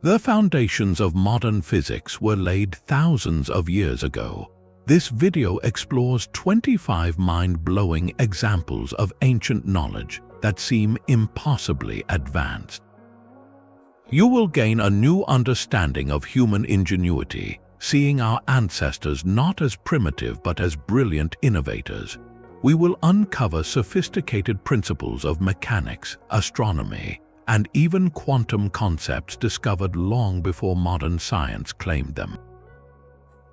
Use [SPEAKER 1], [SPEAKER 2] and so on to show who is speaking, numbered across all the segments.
[SPEAKER 1] The foundations of modern physics were laid thousands of years ago. This video explores 25 mind-blowing examples of ancient knowledge that seem impossibly advanced. You will gain a new understanding of human ingenuity, seeing our ancestors not as primitive but as brilliant innovators. We will uncover sophisticated principles of mechanics, astronomy, and even quantum concepts discovered long before modern science claimed them.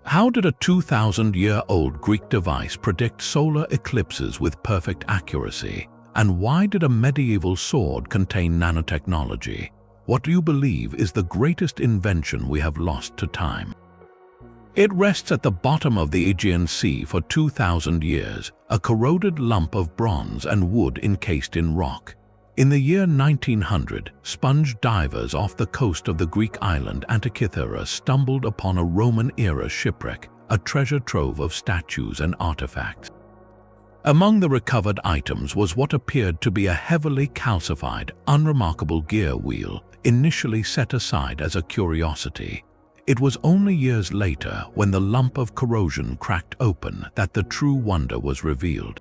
[SPEAKER 1] How did a 2,000-year-old Greek device predict solar eclipses with perfect accuracy? And why did a medieval sword contain nanotechnology? What do you believe is the greatest invention we have lost to time? It rests at the bottom of the Aegean Sea for 2,000 years, a corroded lump of bronze and wood encased in rock. In the year 1900, sponge divers off the coast of the Greek island Antikythera stumbled upon a Roman-era shipwreck, a treasure trove of statues and artifacts. Among the recovered items was what appeared to be a heavily calcified, unremarkable gear wheel, initially set aside as a curiosity. It was only years later, when the lump of corrosion cracked open, that the true wonder was revealed.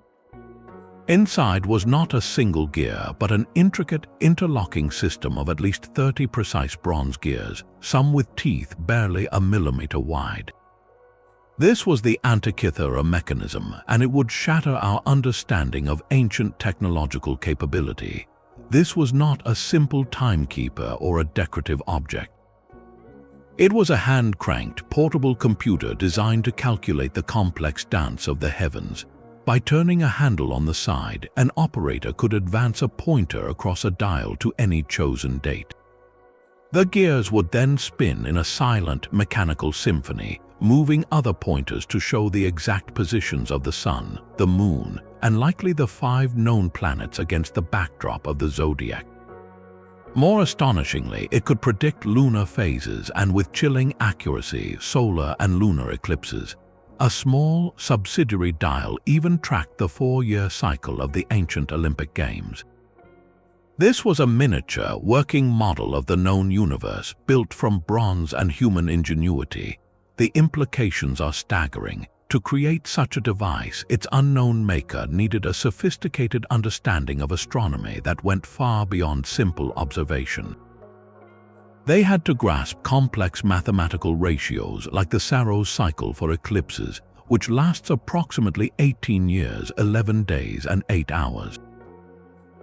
[SPEAKER 1] Inside was not a single gear, but an intricate, interlocking system of at least 30 precise bronze gears, some with teeth barely a millimeter wide. This was the Antikythera mechanism, and it would shatter our understanding of ancient technological capability. This was not a simple timekeeper or a decorative object. It was a hand-cranked, portable computer designed to calculate the complex dance of the heavens. By turning a handle on the side, an operator could advance a pointer across a dial to any chosen date. The gears would then spin in a silent, mechanical symphony, moving other pointers to show the exact positions of the sun, the moon, and likely the 5 known planets against the backdrop of the zodiac. More astonishingly, it could predict lunar phases and with chilling accuracy solar and lunar eclipses. A small, subsidiary dial even tracked the 4-year cycle of the ancient Olympic Games. This was a miniature, working model of the known universe, built from bronze and human ingenuity. The implications are staggering. To create such a device, its unknown maker needed a sophisticated understanding of astronomy that went far beyond simple observation. They had to grasp complex mathematical ratios like the Saros cycle for eclipses, which lasts approximately 18 years, 11 days, and 8 hours.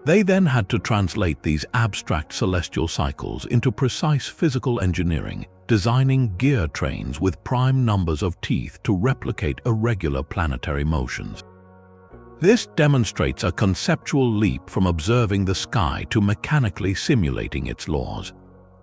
[SPEAKER 1] They then had to translate these abstract celestial cycles into precise physical engineering, designing gear trains with prime numbers of teeth to replicate irregular planetary motions. This demonstrates a conceptual leap from observing the sky to mechanically simulating its laws.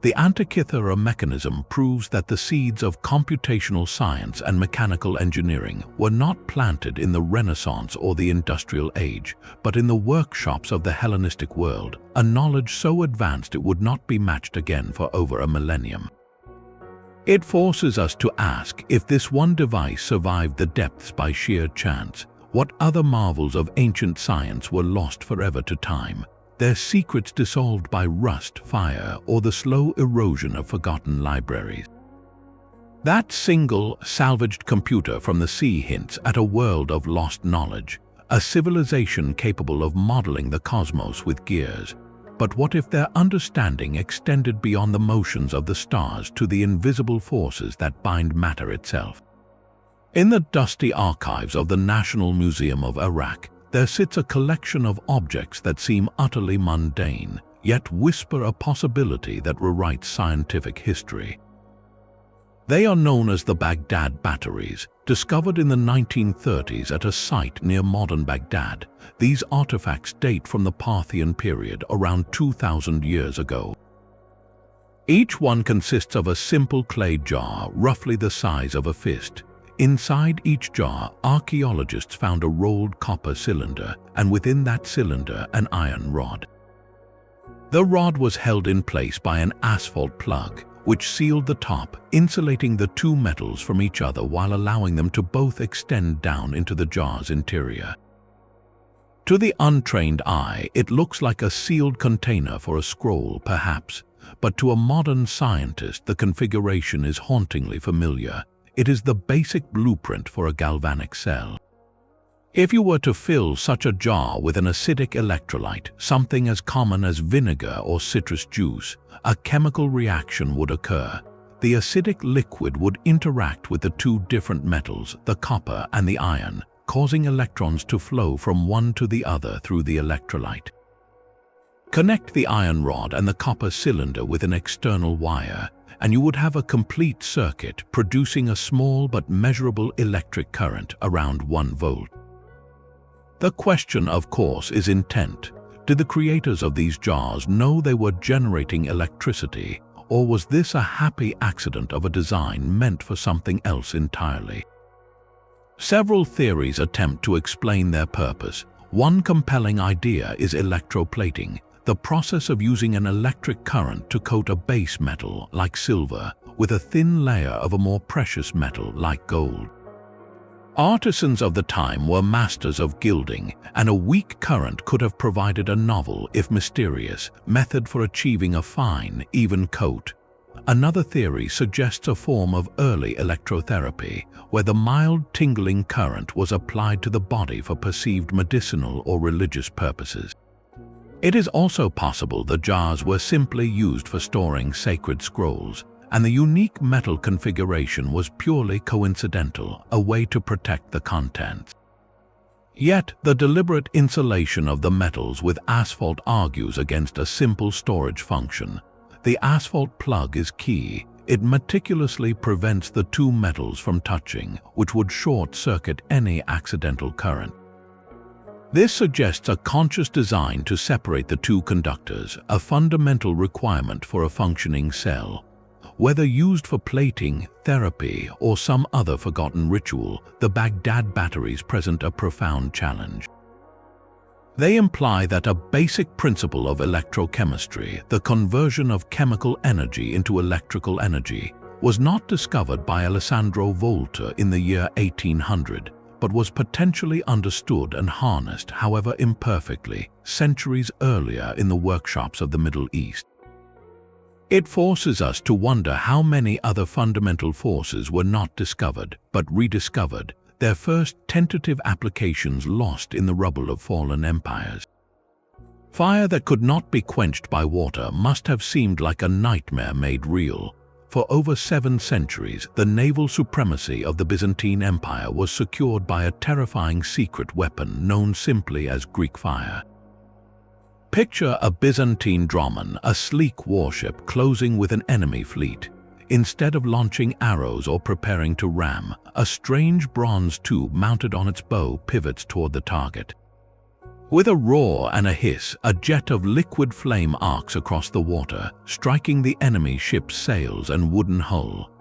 [SPEAKER 1] The Antikythera mechanism proves that the seeds of computational science and mechanical engineering were not planted in the Renaissance or the Industrial Age, but in the workshops of the Hellenistic world, a knowledge so advanced it would not be matched again for over a millennium. It forces us to ask, if this one device survived the depths by sheer chance, what other marvels of ancient science were lost forever to time, their secrets dissolved by rust, fire, or the slow erosion of forgotten libraries? That single, salvaged computer from the sea hints at a world of lost knowledge, a civilization capable of modeling the cosmos with gears. But what if their understanding extended beyond the motions of the stars to the invisible forces that bind matter itself? In the dusty archives of the National Museum of Iraq, there sits a collection of objects that seem utterly mundane, yet whisper a possibility that rewrites scientific history. They are known as the Baghdad batteries. Discovered in the 1930s at a site near modern Baghdad, these artifacts date from the Parthian period, around 2,000 years ago. Each one consists of a simple clay jar, roughly the size of a fist. Inside each jar, archaeologists found a rolled copper cylinder, and within that cylinder, an iron rod. The rod was held in place by an asphalt plug, which sealed the top, insulating the two metals from each other while allowing them to both extend down into the jar's interior. To the untrained eye, it looks like a sealed container for a scroll, perhaps, but to a modern scientist, the configuration is hauntingly familiar. It is the basic blueprint for a galvanic cell. If you were to fill such a jar with an acidic electrolyte, something as common as vinegar or citrus juice, a chemical reaction would occur. The acidic liquid would interact with the two different metals, the copper and the iron, causing electrons to flow from one to the other through the electrolyte. Connect the iron rod and the copper cylinder with an external wire, and you would have a complete circuit producing a small but measurable electric current around 1 volt. The question, of course, is intent. Did the creators of these jars know they were generating electricity, or was this a happy accident of a design meant for something else entirely? Several theories attempt to explain their purpose. One compelling idea is electroplating, the process of using an electric current to coat a base metal, like silver, with a thin layer of a more precious metal, like gold. Artisans of the time were masters of gilding, and a weak current could have provided a novel, if mysterious, method for achieving a fine, even coat. Another theory suggests a form of early electrotherapy, where the mild tingling current was applied to the body for perceived medicinal or religious purposes. It is also possible the jars were simply used for storing sacred scrolls, and the unique metal configuration was purely coincidental, a way to protect the contents. Yet, the deliberate insulation of the metals with asphalt argues against a simple storage function. The asphalt plug is key. It meticulously prevents the two metals from touching, which would short-circuit any accidental current. This suggests a conscious design to separate the two conductors, a fundamental requirement for a functioning cell. Whether used for plating, therapy, or some other forgotten ritual, the Baghdad batteries present a profound challenge. They imply that a basic principle of electrochemistry, the conversion of chemical energy into electrical energy, was not discovered by Alessandro Volta in the year 1800, but was potentially understood and harnessed, however imperfectly, centuries earlier in the workshops of the Middle East. It forces us to wonder how many other fundamental forces were not discovered, but rediscovered, their first tentative applications lost in the rubble of fallen empires. Fire that could not be quenched by water must have seemed like a nightmare made real. For over 7 centuries, the naval supremacy of the Byzantine Empire was secured by a terrifying secret weapon known simply as Greek fire. Picture a Byzantine dromon, a sleek warship closing with an enemy fleet. Instead of launching arrows or preparing to ram, a strange bronze tube mounted on its bow pivots toward the target. With a roar and a hiss, a jet of liquid flame arcs across the water, striking the enemy ship's sails and wooden hull.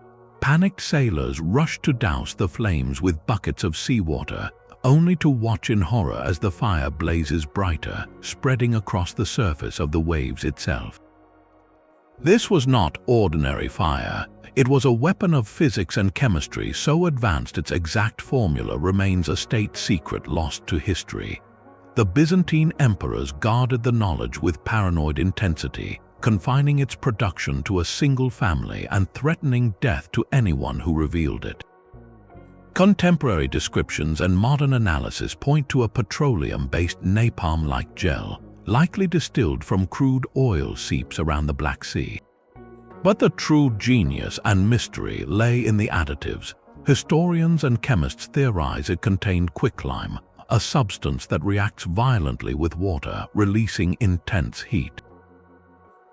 [SPEAKER 1] Panicked sailors rush to douse the flames with buckets of seawater, only to watch in horror as the fire blazes brighter, spreading across the surface of the waves itself. This was not ordinary fire. It was a weapon of physics and chemistry so advanced its exact formula remains a state secret lost to history. The Byzantine emperors guarded the knowledge with paranoid intensity, confining its production to a single family and threatening death to anyone who revealed it. Contemporary descriptions and modern analysis point to a petroleum-based napalm-like gel, likely distilled from crude oil seeps around the Black Sea. But the true genius and mystery lay in the additives. Historians and chemists theorize it contained quicklime, a substance that reacts violently with water, releasing intense heat.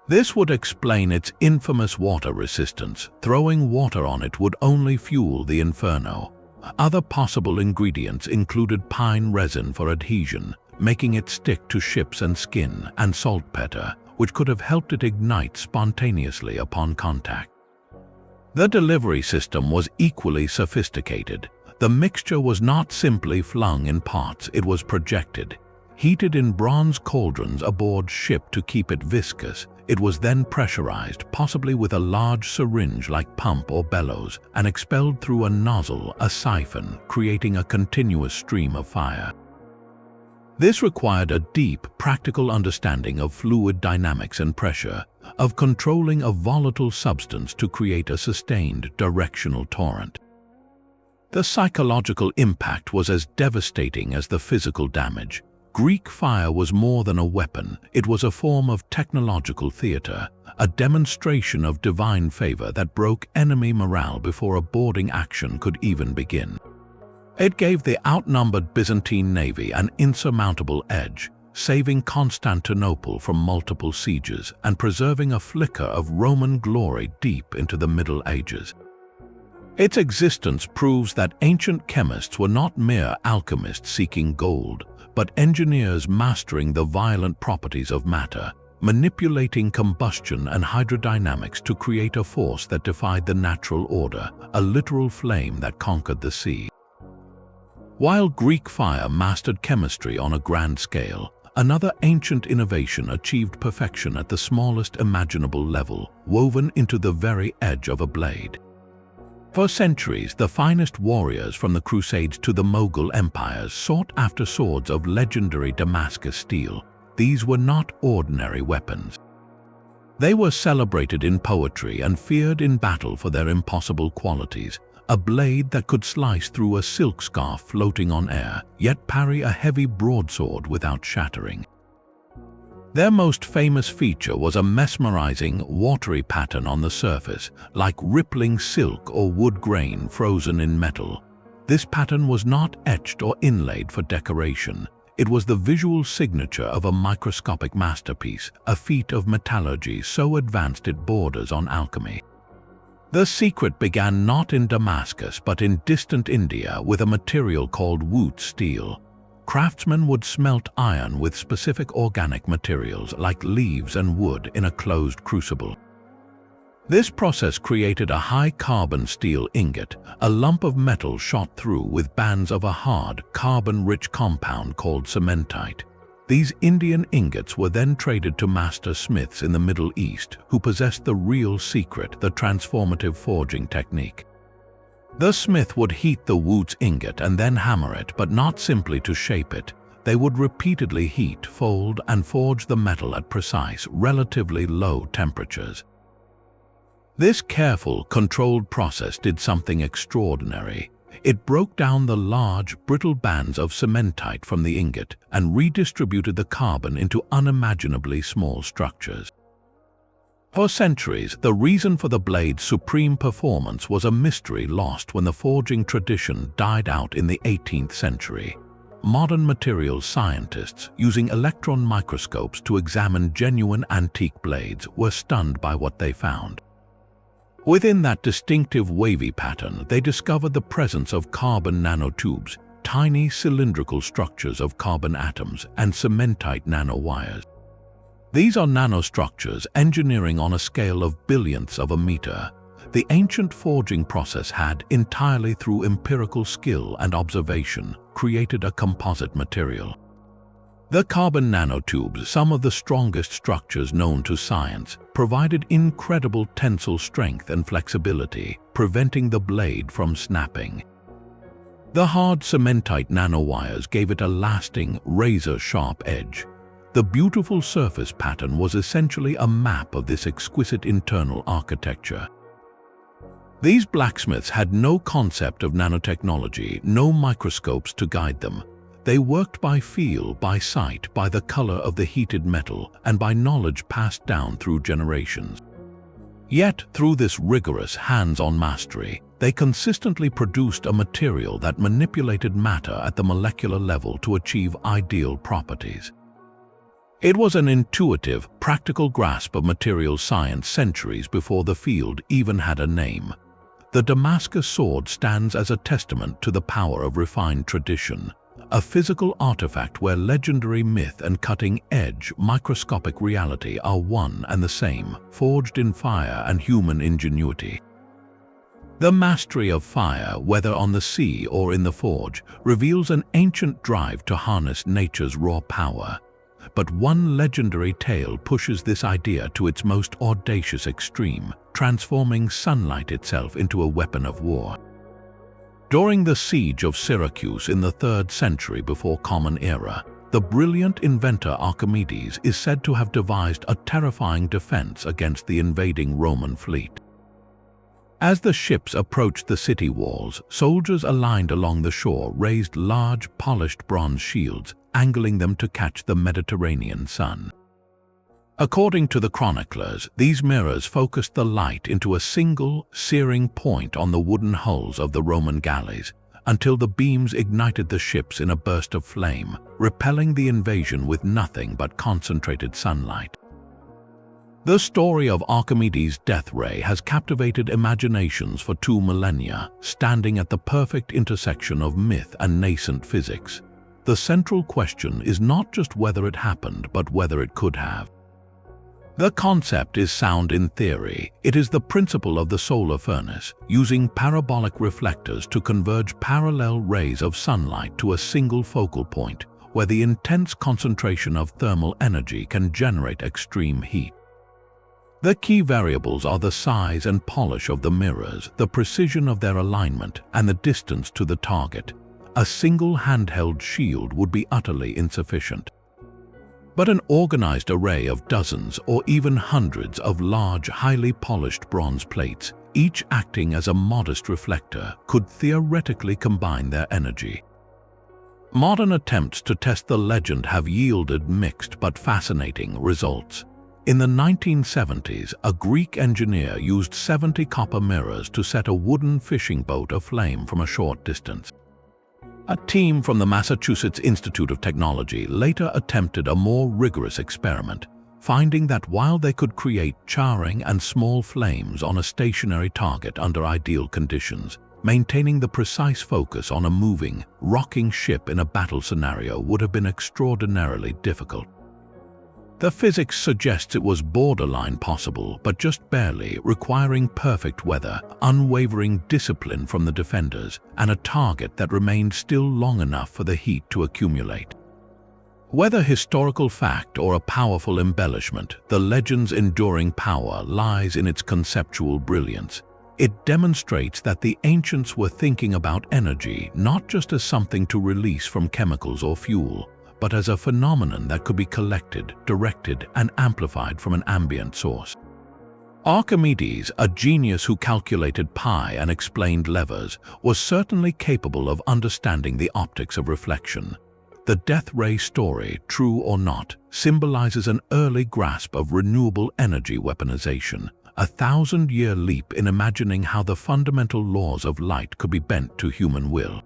[SPEAKER 1] This would explain its infamous water resistance. Throwing water on it would only fuel the inferno. Other possible ingredients included pine resin for adhesion, making it stick to ships and skin, and saltpeter, which could have helped it ignite spontaneously upon contact. The delivery system was equally sophisticated. The mixture was not simply flung in pots, it was projected. Heated in bronze cauldrons aboard ship to keep it viscous, it was then pressurized, possibly with a large syringe-like pump or bellows, and expelled through a nozzle, a siphon, creating a continuous stream of fire. This required a deep, practical understanding of fluid dynamics and pressure, of controlling a volatile substance to create a sustained directional torrent. The psychological impact was as devastating as the physical damage. Greek fire was more than a weapon. It was a form of technological theater, a demonstration of divine favor that broke enemy morale before a boarding action could even begin. It gave the outnumbered Byzantine navy an insurmountable edge, saving Constantinople from multiple sieges and preserving a flicker of Roman glory deep into the Middle Ages. Its existence proves that ancient chemists were not mere alchemists seeking gold, but engineers mastering the violent properties of matter, manipulating combustion and hydrodynamics to create a force that defied the natural order, a literal flame that conquered the sea. While Greek fire mastered chemistry on a grand scale, another ancient innovation achieved perfection at the smallest imaginable level, woven into the very edge of a blade. For centuries, the finest warriors from the Crusades to the Mughal empires sought after swords of legendary Damascus steel. These were not ordinary weapons. They were celebrated in poetry and feared in battle for their impossible qualities. A blade that could slice through a silk scarf floating on air, yet parry a heavy broadsword without shattering. Their most famous feature was a mesmerizing, watery pattern on the surface, like rippling silk or wood grain frozen in metal. This pattern was not etched or inlaid for decoration. It was the visual signature of a microscopic masterpiece, a feat of metallurgy so advanced it borders on alchemy. The secret began not in Damascus but in distant India with a material called woot steel. Craftsmen would smelt iron with specific organic materials like leaves and wood in a closed crucible. This process created a high-carbon steel ingot, a lump of metal shot through with bands of a hard, carbon-rich compound called cementite. These Indian ingots were then traded to master smiths in the Middle East who possessed the real secret, the transformative forging technique. The smith would heat the woot's ingot and then hammer it, but not simply to shape it. They would repeatedly heat, fold, and forge the metal at precise, relatively low temperatures. This careful, controlled process did something extraordinary. It broke down the large, brittle bands of cementite from the ingot and redistributed the carbon into unimaginably small structures. For centuries, the reason for the blade's supreme performance was a mystery lost when the forging tradition died out in the 18th century. Modern materials scientists, using electron microscopes to examine genuine antique blades, were stunned by what they found. Within that distinctive wavy pattern, they discovered the presence of carbon nanotubes, tiny cylindrical structures of carbon atoms, and cementite nanowires. These are nanostructures engineering on a scale of billionths of a meter. The ancient forging process had, entirely through empirical skill and observation, created a composite material. The carbon nanotubes, some of the strongest structures known to science, provided incredible tensile strength and flexibility, preventing the blade from snapping. The hard cementite nanowires gave it a lasting, razor-sharp edge. The beautiful surface pattern was essentially a map of this exquisite internal architecture. These blacksmiths had no concept of nanotechnology, no microscopes to guide them. They worked by feel, by sight, by the color of the heated metal, and by knowledge passed down through generations. Yet, through this rigorous hands-on mastery, they consistently produced a material that manipulated matter at the molecular level to achieve ideal properties. It was an intuitive, practical grasp of material science centuries before the field even had a name. The Damascus sword stands as a testament to the power of refined tradition, a physical artifact where legendary myth and cutting-edge, microscopic reality are one and the same, forged in fire and human ingenuity. The mastery of fire, whether on the sea or in the forge, reveals an ancient drive to harness nature's raw power. But one legendary tale pushes this idea to its most audacious extreme, transforming sunlight itself into a weapon of war. During the siege of Syracuse in the 3rd century before Common Era, the brilliant inventor Archimedes is said to have devised a terrifying defense against the invading Roman fleet. As the ships approached the city walls, soldiers aligned along the shore raised large, polished bronze shields, angling them to catch the Mediterranean sun. According to the chroniclers, these mirrors focused the light into a single, searing point on the wooden hulls of the Roman galleys, until the beams ignited the ships in a burst of flame, repelling the invasion with nothing but concentrated sunlight. The story of Archimedes' death ray has captivated imaginations for 2 millennia, standing at the perfect intersection of myth and nascent physics. The central question is not just whether it happened, but whether it could have. The concept is sound in theory. It is the principle of the solar furnace, using parabolic reflectors to converge parallel rays of sunlight to a single focal point, where the intense concentration of thermal energy can generate extreme heat. The key variables are the size and polish of the mirrors, the precision of their alignment, and the distance to the target. A single handheld shield would be utterly insufficient. But an organized array of dozens or even hundreds of large, highly polished bronze plates, each acting as a modest reflector, could theoretically combine their energy. Modern attempts to test the legend have yielded mixed but fascinating results. In the 1970s, a Greek engineer used 70 copper mirrors to set a wooden fishing boat aflame from a short distance. A team from the Massachusetts Institute of Technology later attempted a more rigorous experiment, finding that while they could create charring and small flames on a stationary target under ideal conditions, maintaining the precise focus on a moving, rocking ship in a battle scenario would have been extraordinarily difficult. The physics suggests it was borderline possible, but just barely, requiring perfect weather, unwavering discipline from the defenders, and a target that remained still long enough for the heat to accumulate. Whether historical fact or a powerful embellishment, the legend's enduring power lies in its conceptual brilliance. It demonstrates that the ancients were thinking about energy not just as something to release from chemicals or fuel, but as a phenomenon that could be collected, directed, and amplified from an ambient source. Archimedes, a genius who calculated pi and explained levers, was certainly capable of understanding the optics of reflection. The death ray story, true or not, symbolizes an early grasp of renewable energy weaponization, a 1,000-year leap in imagining how the fundamental laws of light could be bent to human will.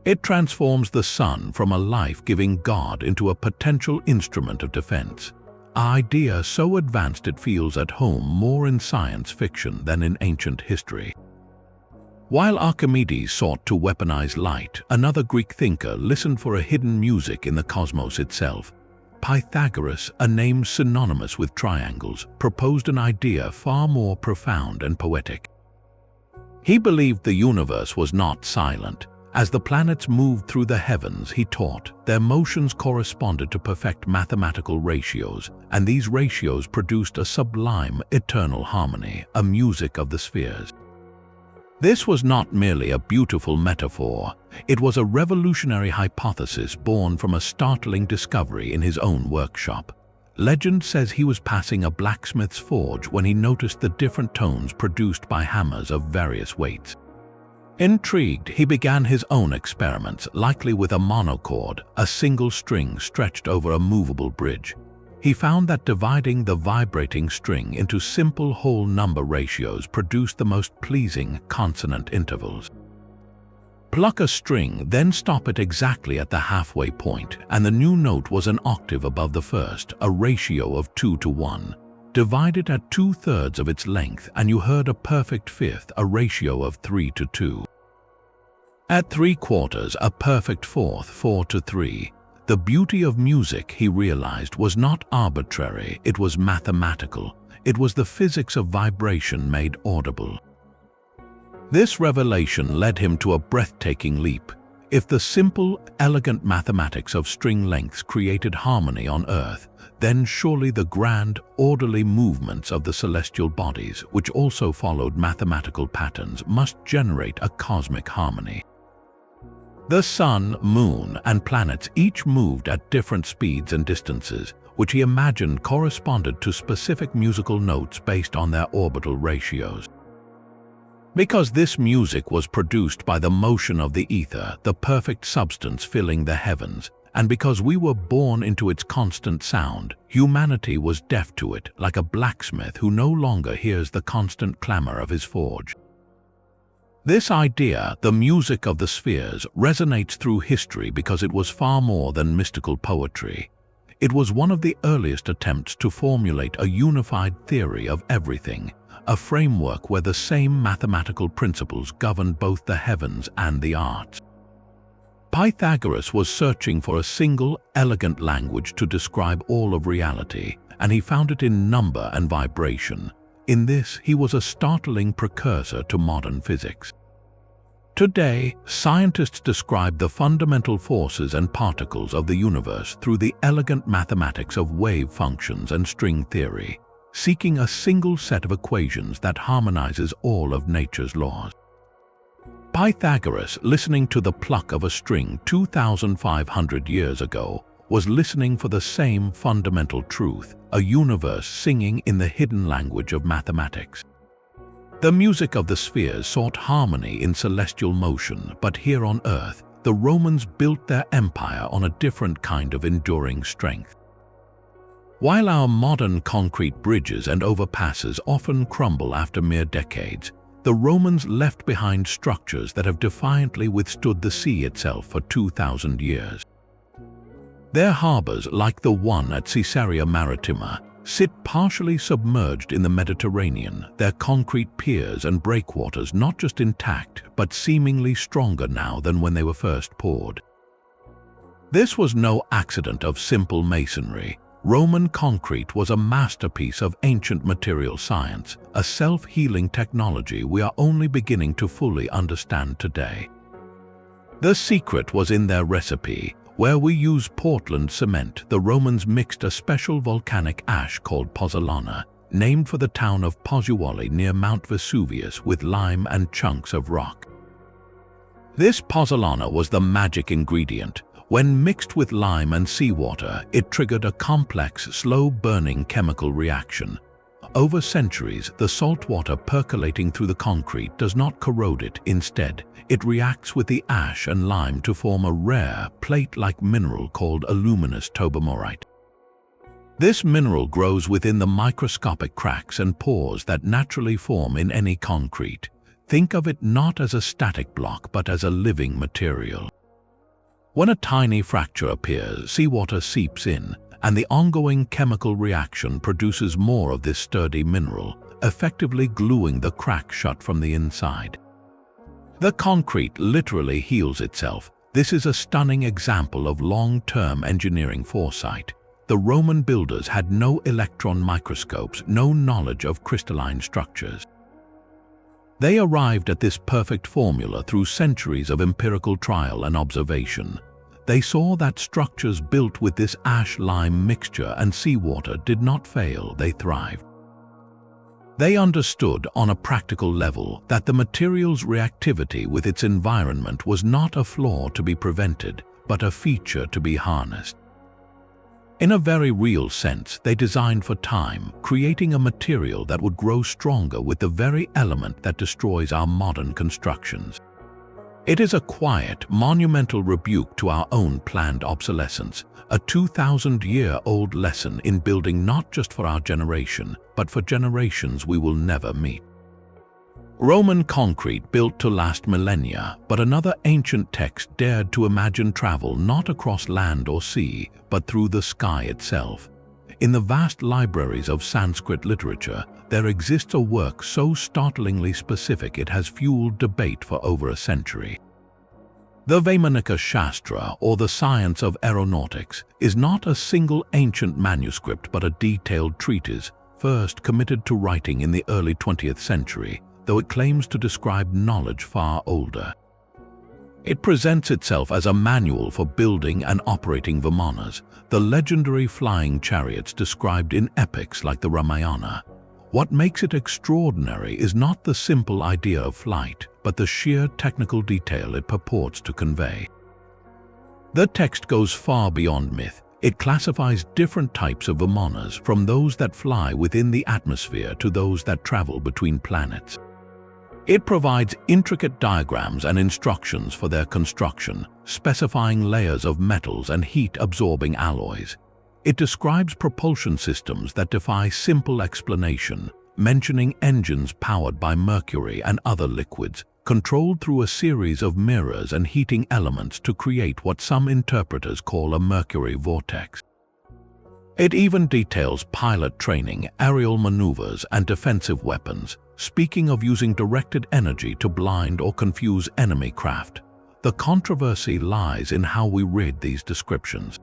[SPEAKER 1] It transforms the sun from a life-giving god into a potential instrument of defense, an idea so advanced it feels at home more in science fiction than in ancient history. While Archimedes sought to weaponize light, another Greek thinker listened for a hidden music in the cosmos itself. Pythagoras, a name synonymous with triangles, proposed an idea far more profound and poetic. He believed the universe was not silent. As the planets moved through the heavens, he taught, their motions corresponded to perfect mathematical ratios, and these ratios produced a sublime, eternal harmony, a music of the spheres. This was not merely a beautiful metaphor, it was a revolutionary hypothesis born from a startling discovery in his own workshop. Legend says he was passing a blacksmith's forge when he noticed the different tones produced by hammers of various weights. Intrigued, he began his own experiments, likely with a monochord, a single string stretched over a movable bridge. He found that dividing the vibrating string into simple whole number ratios produced the most pleasing consonant intervals. Pluck a string, then stop it exactly at the halfway point, and the new note was an octave above the first, a ratio of 2:1. Divide it at 2/3 of its length and you heard a perfect fifth, a ratio of 3:2. At 3/4, a perfect fourth, 4:3. The beauty of music, he realized, was not arbitrary, it was mathematical. It was the physics of vibration made audible. This revelation led him to a breathtaking leap. If the simple, elegant mathematics of string lengths created harmony on Earth, then surely the grand, orderly movements of the celestial bodies, which also followed mathematical patterns, must generate a cosmic harmony. The sun, moon, and planets each moved at different speeds and distances, which he imagined corresponded to specific musical notes based on their orbital ratios. Because this music was produced by the motion of the ether, the perfect substance filling the heavens, and because we were born into its constant sound, humanity was deaf to it, like a blacksmith who no longer hears the constant clamor of his forge. This idea, the music of the spheres, resonates through history because it was far more than mystical poetry. It was one of the earliest attempts to formulate a unified theory of everything, a framework where the same mathematical principles governed both the heavens and the arts. Pythagoras was searching for a single, elegant language to describe all of reality, and he found it in number and vibration. In this, he was a startling precursor to modern physics. Today, scientists describe the fundamental forces and particles of the universe through the elegant mathematics of wave functions and string theory, seeking a single set of equations that harmonizes all of nature's laws. Pythagoras, listening to the pluck of a string 2,500 years ago, was listening for the same fundamental truth, a universe singing in the hidden language of mathematics. The music of the spheres sought harmony in celestial motion, but here on Earth, the Romans built their empire on a different kind of enduring strength. While our modern concrete bridges and overpasses often crumble after mere decades, the Romans left behind structures that have defiantly withstood the sea itself for 2,000 years. Their harbors, like the one at Caesarea Maritima, sit partially submerged in the Mediterranean, their concrete piers and breakwaters not just intact, but seemingly stronger now than when they were first poured. This was no accident of simple masonry. Roman concrete was a masterpiece of ancient material science, a self-healing technology we are only beginning to fully understand today. The secret was in their recipe. Where we use Portland cement, the Romans mixed a special volcanic ash called pozzolana, named for the town of Pozzuoli near Mount Vesuvius, with lime and chunks of rock. This pozzolana was the magic ingredient. When mixed with lime and seawater, it triggered a complex, slow-burning chemical reaction. Over centuries, the salt water percolating through the concrete does not corrode it. Instead, it reacts with the ash and lime to form a rare, plate-like mineral called aluminous tobamorite. This mineral grows within the microscopic cracks and pores that naturally form in any concrete. Think of it not as a static block but as a living material. When a tiny fracture appears, seawater seeps in, and the ongoing chemical reaction produces more of this sturdy mineral, effectively gluing the crack shut from the inside. The concrete literally heals itself. This is a stunning example of long-term engineering foresight. The Roman builders had no electron microscopes, no knowledge of crystalline structures. They arrived at this perfect formula through centuries of empirical trial and observation. They saw that structures built with this ash-lime mixture and seawater did not fail, they thrived. They understood on a practical level that the material's reactivity with its environment was not a flaw to be prevented, but a feature to be harnessed. In a very real sense, they designed for time, creating a material that would grow stronger with the very element that destroys our modern constructions. It is a quiet, monumental rebuke to our own planned obsolescence, a 2,000-year-old lesson in building not just for our generation, but for generations we will never meet. Roman concrete built to last millennia, but another ancient text dared to imagine travel not across land or sea, but through the sky itself. In the vast libraries of Sanskrit literature, there exists a work so startlingly specific it has fueled debate for over a century. The Vaimanika Shastra, or the science of aeronautics, is not a single ancient manuscript but a detailed treatise, first committed to writing in the early 20th century, though it claims to describe knowledge far older. It presents itself as a manual for building and operating vimanas, the legendary flying chariots described in epics like the Ramayana. What makes it extraordinary is not the simple idea of flight, but the sheer technical detail it purports to convey. The text goes far beyond myth. It classifies different types of vimanas, from those that fly within the atmosphere to those that travel between planets. It provides intricate diagrams and instructions for their construction, specifying layers of metals and heat-absorbing alloys. It describes propulsion systems that defy simple explanation, mentioning engines powered by mercury and other liquids, controlled through a series of mirrors and heating elements to create what some interpreters call a mercury vortex. It even details pilot training, aerial maneuvers, and defensive weapons, speaking of using directed energy to blind or confuse enemy craft. The controversy lies in how we read these descriptions.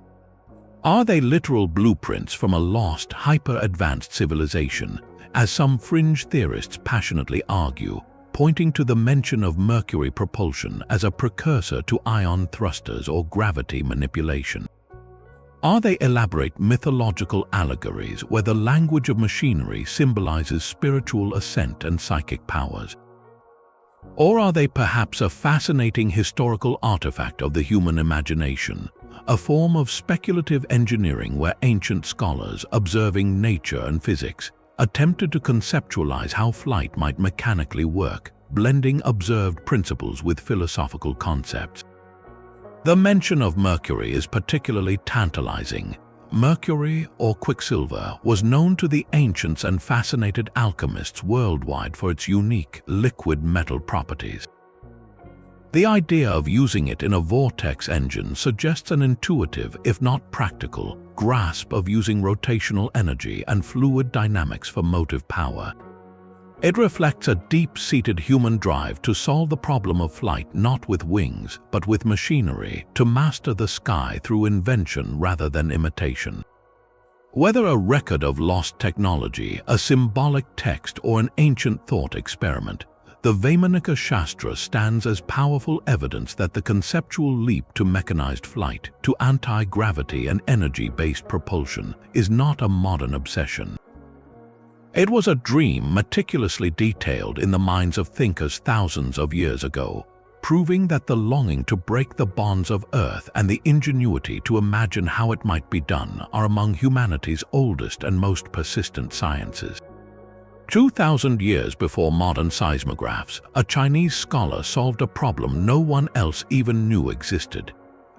[SPEAKER 1] Are they literal blueprints from a lost, hyper-advanced civilization, as some fringe theorists passionately argue, pointing to the mention of mercury propulsion as a precursor to ion thrusters or gravity manipulation? Are they elaborate mythological allegories where the language of machinery symbolizes spiritual ascent and psychic powers? Or are they perhaps a fascinating historical artifact of the human imagination, a form of speculative engineering where ancient scholars, observing nature and physics, attempted to conceptualize how flight might mechanically work, blending observed principles with philosophical concepts? The mention of mercury is particularly tantalizing. Mercury, or quicksilver, was known to the ancients and fascinated alchemists worldwide for its unique liquid metal properties. The idea of using it in a vortex engine suggests an intuitive, if not practical, grasp of using rotational energy and fluid dynamics for motive power. It reflects a deep-seated human drive to solve the problem of flight not with wings, but with machinery, to master the sky through invention rather than imitation. Whether a record of lost technology, a symbolic text, or an ancient thought experiment, the Vaimanika Shastra stands as powerful evidence that the conceptual leap to mechanized flight, to anti-gravity and energy-based propulsion, is not a modern obsession. It was a dream meticulously detailed in the minds of thinkers thousands of years ago, proving that the longing to break the bonds of Earth and the ingenuity to imagine how it might be done are among humanity's oldest and most persistent sciences. 2,000 years before modern seismographs, a Chinese scholar solved a problem no one else even knew existed.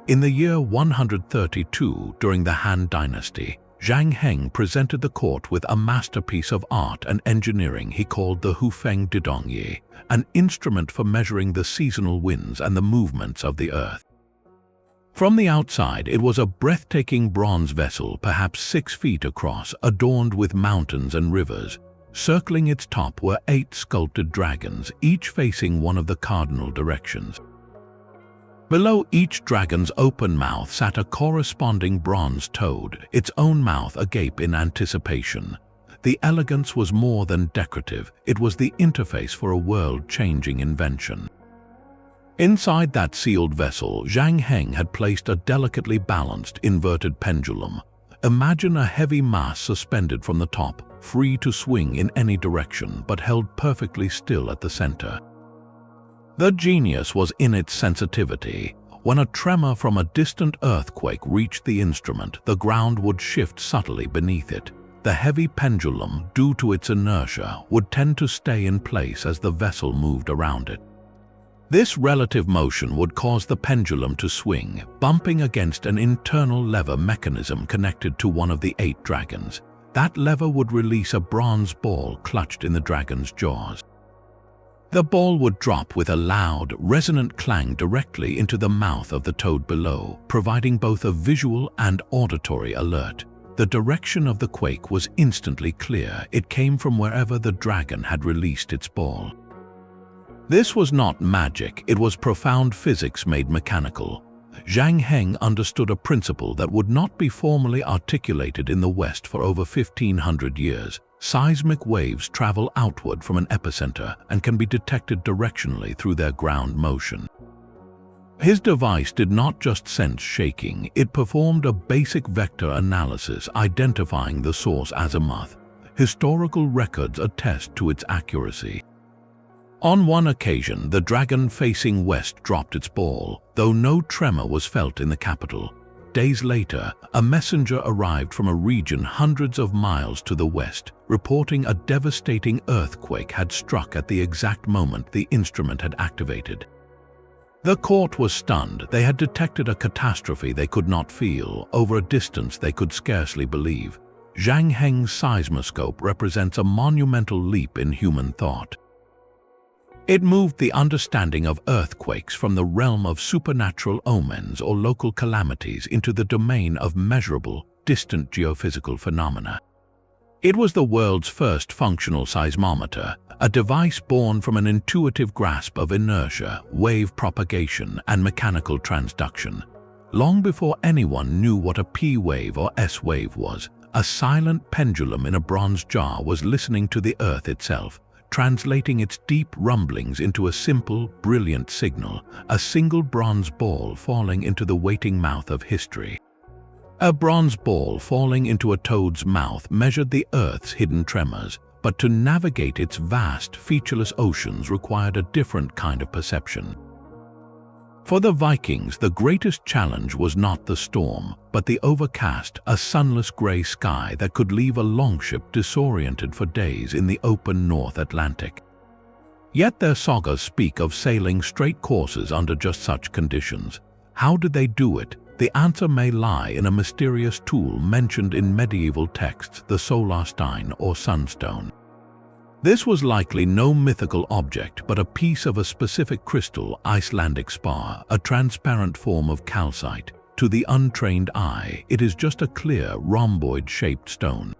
[SPEAKER 1] In the year 132, during the Han Dynasty, Zhang Heng presented the court with a masterpiece of art and engineering he called the Hufeng Didongyi, an instrument for measuring the seasonal winds and the movements of the earth. From the outside, it was a breathtaking bronze vessel, perhaps 6 feet across, adorned with mountains and rivers. Circling its top were 8 sculpted dragons, each facing one of the cardinal directions. Below each dragon's open mouth sat a corresponding bronze toad, its own mouth agape in anticipation. The elegance was more than decorative, it was the interface for a world-changing invention. Inside that sealed vessel, Zhang Heng had placed a delicately balanced, inverted pendulum. Imagine a heavy mass suspended from the top, free to swing in any direction but held perfectly still at the center. The genius was in its sensitivity. When a tremor from a distant earthquake reached the instrument, the ground would shift subtly beneath it. The heavy pendulum, due to its inertia, would tend to stay in place as the vessel moved around it. This relative motion would cause the pendulum to swing, bumping against an internal lever mechanism connected to one of the 8 dragons. That lever would release a bronze ball clutched in the dragon's jaws. The ball would drop with a loud, resonant clang directly into the mouth of the toad below, providing both a visual and auditory alert. The direction of the quake was instantly clear. It came from wherever the dragon had released its ball. This was not magic, it was profound physics made mechanical. Zhang Heng understood a principle that would not be formally articulated in the West for over 1,500 years. Seismic waves travel outward from an epicenter and can be detected directionally through their ground motion. His device did not just sense shaking, it performed a basic vector analysis identifying the source azimuth. historical records attest to its accuracy. On one occasion, the dragon facing west dropped its ball, though no tremor was felt in the capital. Days later, a messenger arrived from a region hundreds of miles to the west, reporting a devastating earthquake had struck at the exact moment the instrument had activated. The court was stunned. They had detected a catastrophe they could not feel, over a distance they could scarcely believe. Zhang Heng's seismoscope represents a monumental leap in human thought. It moved the understanding of earthquakes from the realm of supernatural omens or local calamities into the domain of measurable, distant geophysical phenomena. It was the world's first functional seismometer, a device born from an intuitive grasp of inertia, wave propagation, and mechanical transduction. Long before anyone knew what a P wave or S wave was, a silent pendulum in a bronze jar was listening to the earth itself, translating its deep rumblings into a simple, brilliant signal, a single bronze ball falling into the waiting mouth of history. A bronze ball falling into a toad's mouth measured the Earth's hidden tremors, but to navigate its vast, featureless oceans required a different kind of perception. For the Vikings, the greatest challenge was not the storm, but the overcast, a sunless gray sky that could leave a longship disoriented for days in the open North Atlantic. Yet their sagas speak of sailing straight courses under just such conditions. How did they do it? The answer may lie in a mysterious tool mentioned in medieval texts, the solarstein or sunstone. This was likely no mythical object, but a piece of a specific crystal, Icelandic spar, a transparent form of calcite. To the untrained eye, it is just a clear, rhomboid-shaped stone.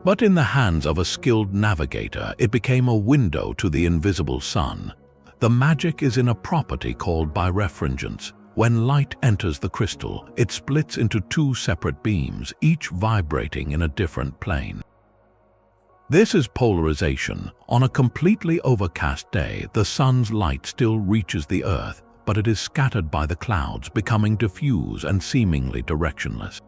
[SPEAKER 1] But in the hands of a skilled navigator, it became a window to the invisible sun. The magic is in a property called birefringence. When light enters the crystal, it splits into two separate beams, each vibrating in a different plane. This is polarization. On a completely overcast day, the sun's light still reaches the earth, but it is scattered by the clouds, becoming diffuse and seemingly directionless.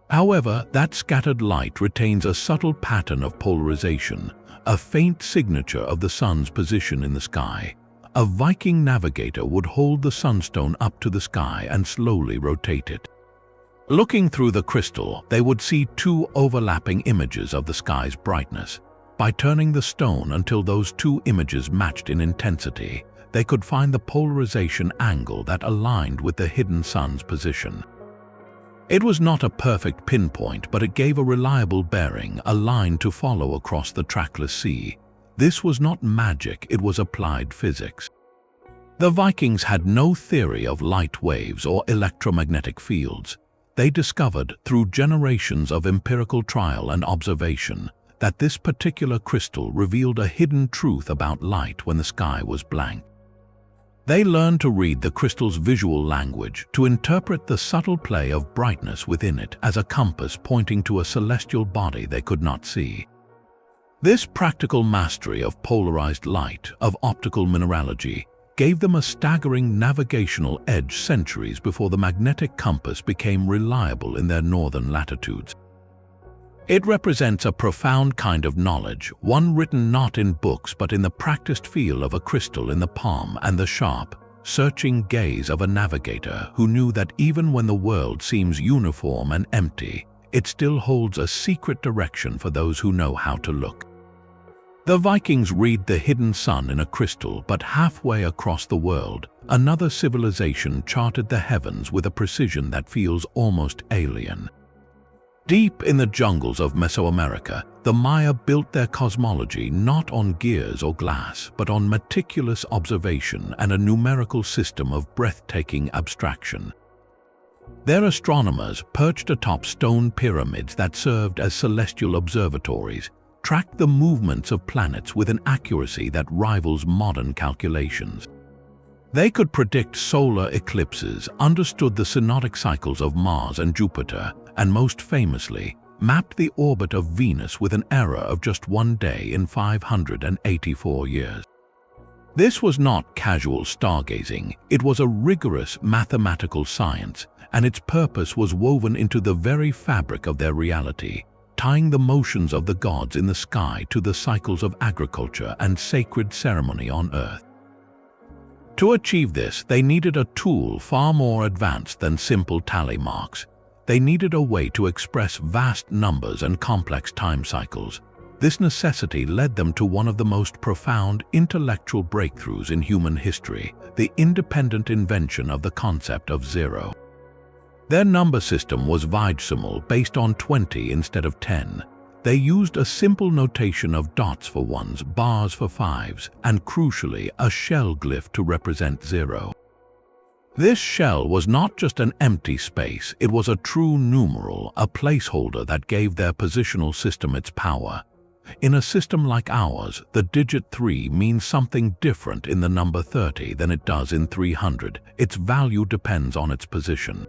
[SPEAKER 1] However, that scattered light retains a subtle pattern of polarization, a faint signature of the sun's position in the sky. A Viking navigator would hold the sunstone up to the sky and slowly rotate it. Looking through the crystal, they would see two overlapping images of the sky's brightness. By turning the stone until those two images matched in intensity, they could find the polarization angle that aligned with the hidden sun's position. It was not a perfect pinpoint, but it gave a reliable bearing, a line to follow across the trackless sea. This was not magic, it was applied physics. The Vikings had no theory of light waves or electromagnetic fields. They discovered, through generations of empirical trial and observation, that this particular crystal revealed a hidden truth about light when the sky was blank. They learned to read the crystal's visual language, to interpret the subtle play of brightness within it as a compass pointing to a celestial body they could not see. This practical mastery of polarized light, of optical mineralogy, gave them a staggering navigational edge centuries before the magnetic compass became reliable in their northern latitudes. It represents a profound kind of knowledge, one written not in books but in the practiced feel of a crystal in the palm and the sharp, searching gaze of a navigator who knew that even when the world seems uniform and empty, it still holds a secret direction for those who know how to look. The Vikings read the hidden sun in a crystal, but halfway across the world, another civilization charted the heavens with a precision that feels almost alien. Deep in the jungles of Mesoamerica, the Maya built their cosmology not on gears or glass, but on meticulous observation and a numerical system of breathtaking abstraction. Their astronomers, perched atop stone pyramids that served as celestial observatories, tracked the movements of planets with an accuracy that rivals modern calculations. They could predict solar eclipses, understood the synodic cycles of Mars and Jupiter, and most famously, mapped the orbit of Venus with an error of just 1 day in 584 years. This was not casual stargazing, it was a rigorous mathematical science, and its purpose was woven into the very fabric of their reality. tying the motions of the gods in the sky to the cycles of agriculture and sacred ceremony on Earth. To achieve this, they needed a tool far more advanced than simple tally marks. They needed a way to express vast numbers and complex time cycles. This necessity led them to one of the most profound intellectual breakthroughs in human history, the independent invention of the concept of zero. Their number system was vigesimal, based on 20 instead of 10. They used a simple notation of dots for ones, bars for fives, and crucially, a shell glyph to represent zero. This shell was not just an empty space, it was a true numeral, a placeholder that gave their positional system its power. In a system like ours, the digit 3 means something different in the number 30 than it does in 300. Its value depends on its position.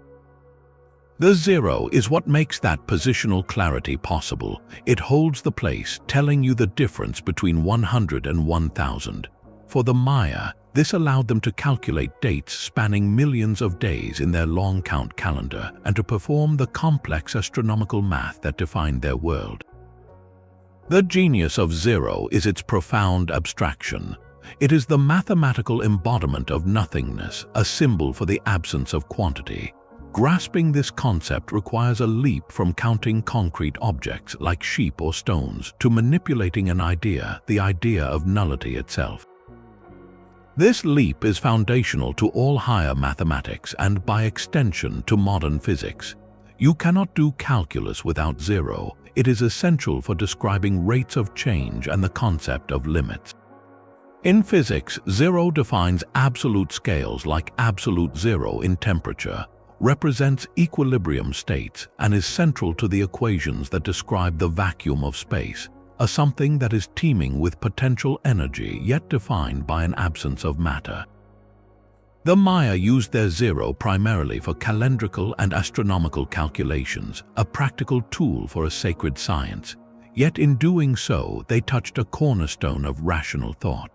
[SPEAKER 1] The zero is what makes that positional clarity possible. It holds the place, telling you the difference between 100 and 1000. For the Maya, this allowed them to calculate dates spanning millions of days in their long count calendar and to perform the complex astronomical math that defined their world. The genius of zero is its profound abstraction. It is the mathematical embodiment of nothingness, a symbol for the absence of quantity. Grasping this concept requires a leap from counting concrete objects like sheep or stones to manipulating an idea, the idea of nullity itself. This leap is foundational to all higher mathematics and, by extension, to modern physics. You cannot do calculus without zero. It is essential for describing rates of change and the concept of limits. In physics, zero defines absolute scales like absolute zero in temperature, represents equilibrium states, and is central to the equations that describe the vacuum of space, a something that is teeming with potential energy yet defined by an absence of matter. The Maya used their zero primarily for calendrical and astronomical calculations, a practical tool for a sacred science. Yet in doing so, they touched a cornerstone of rational thought.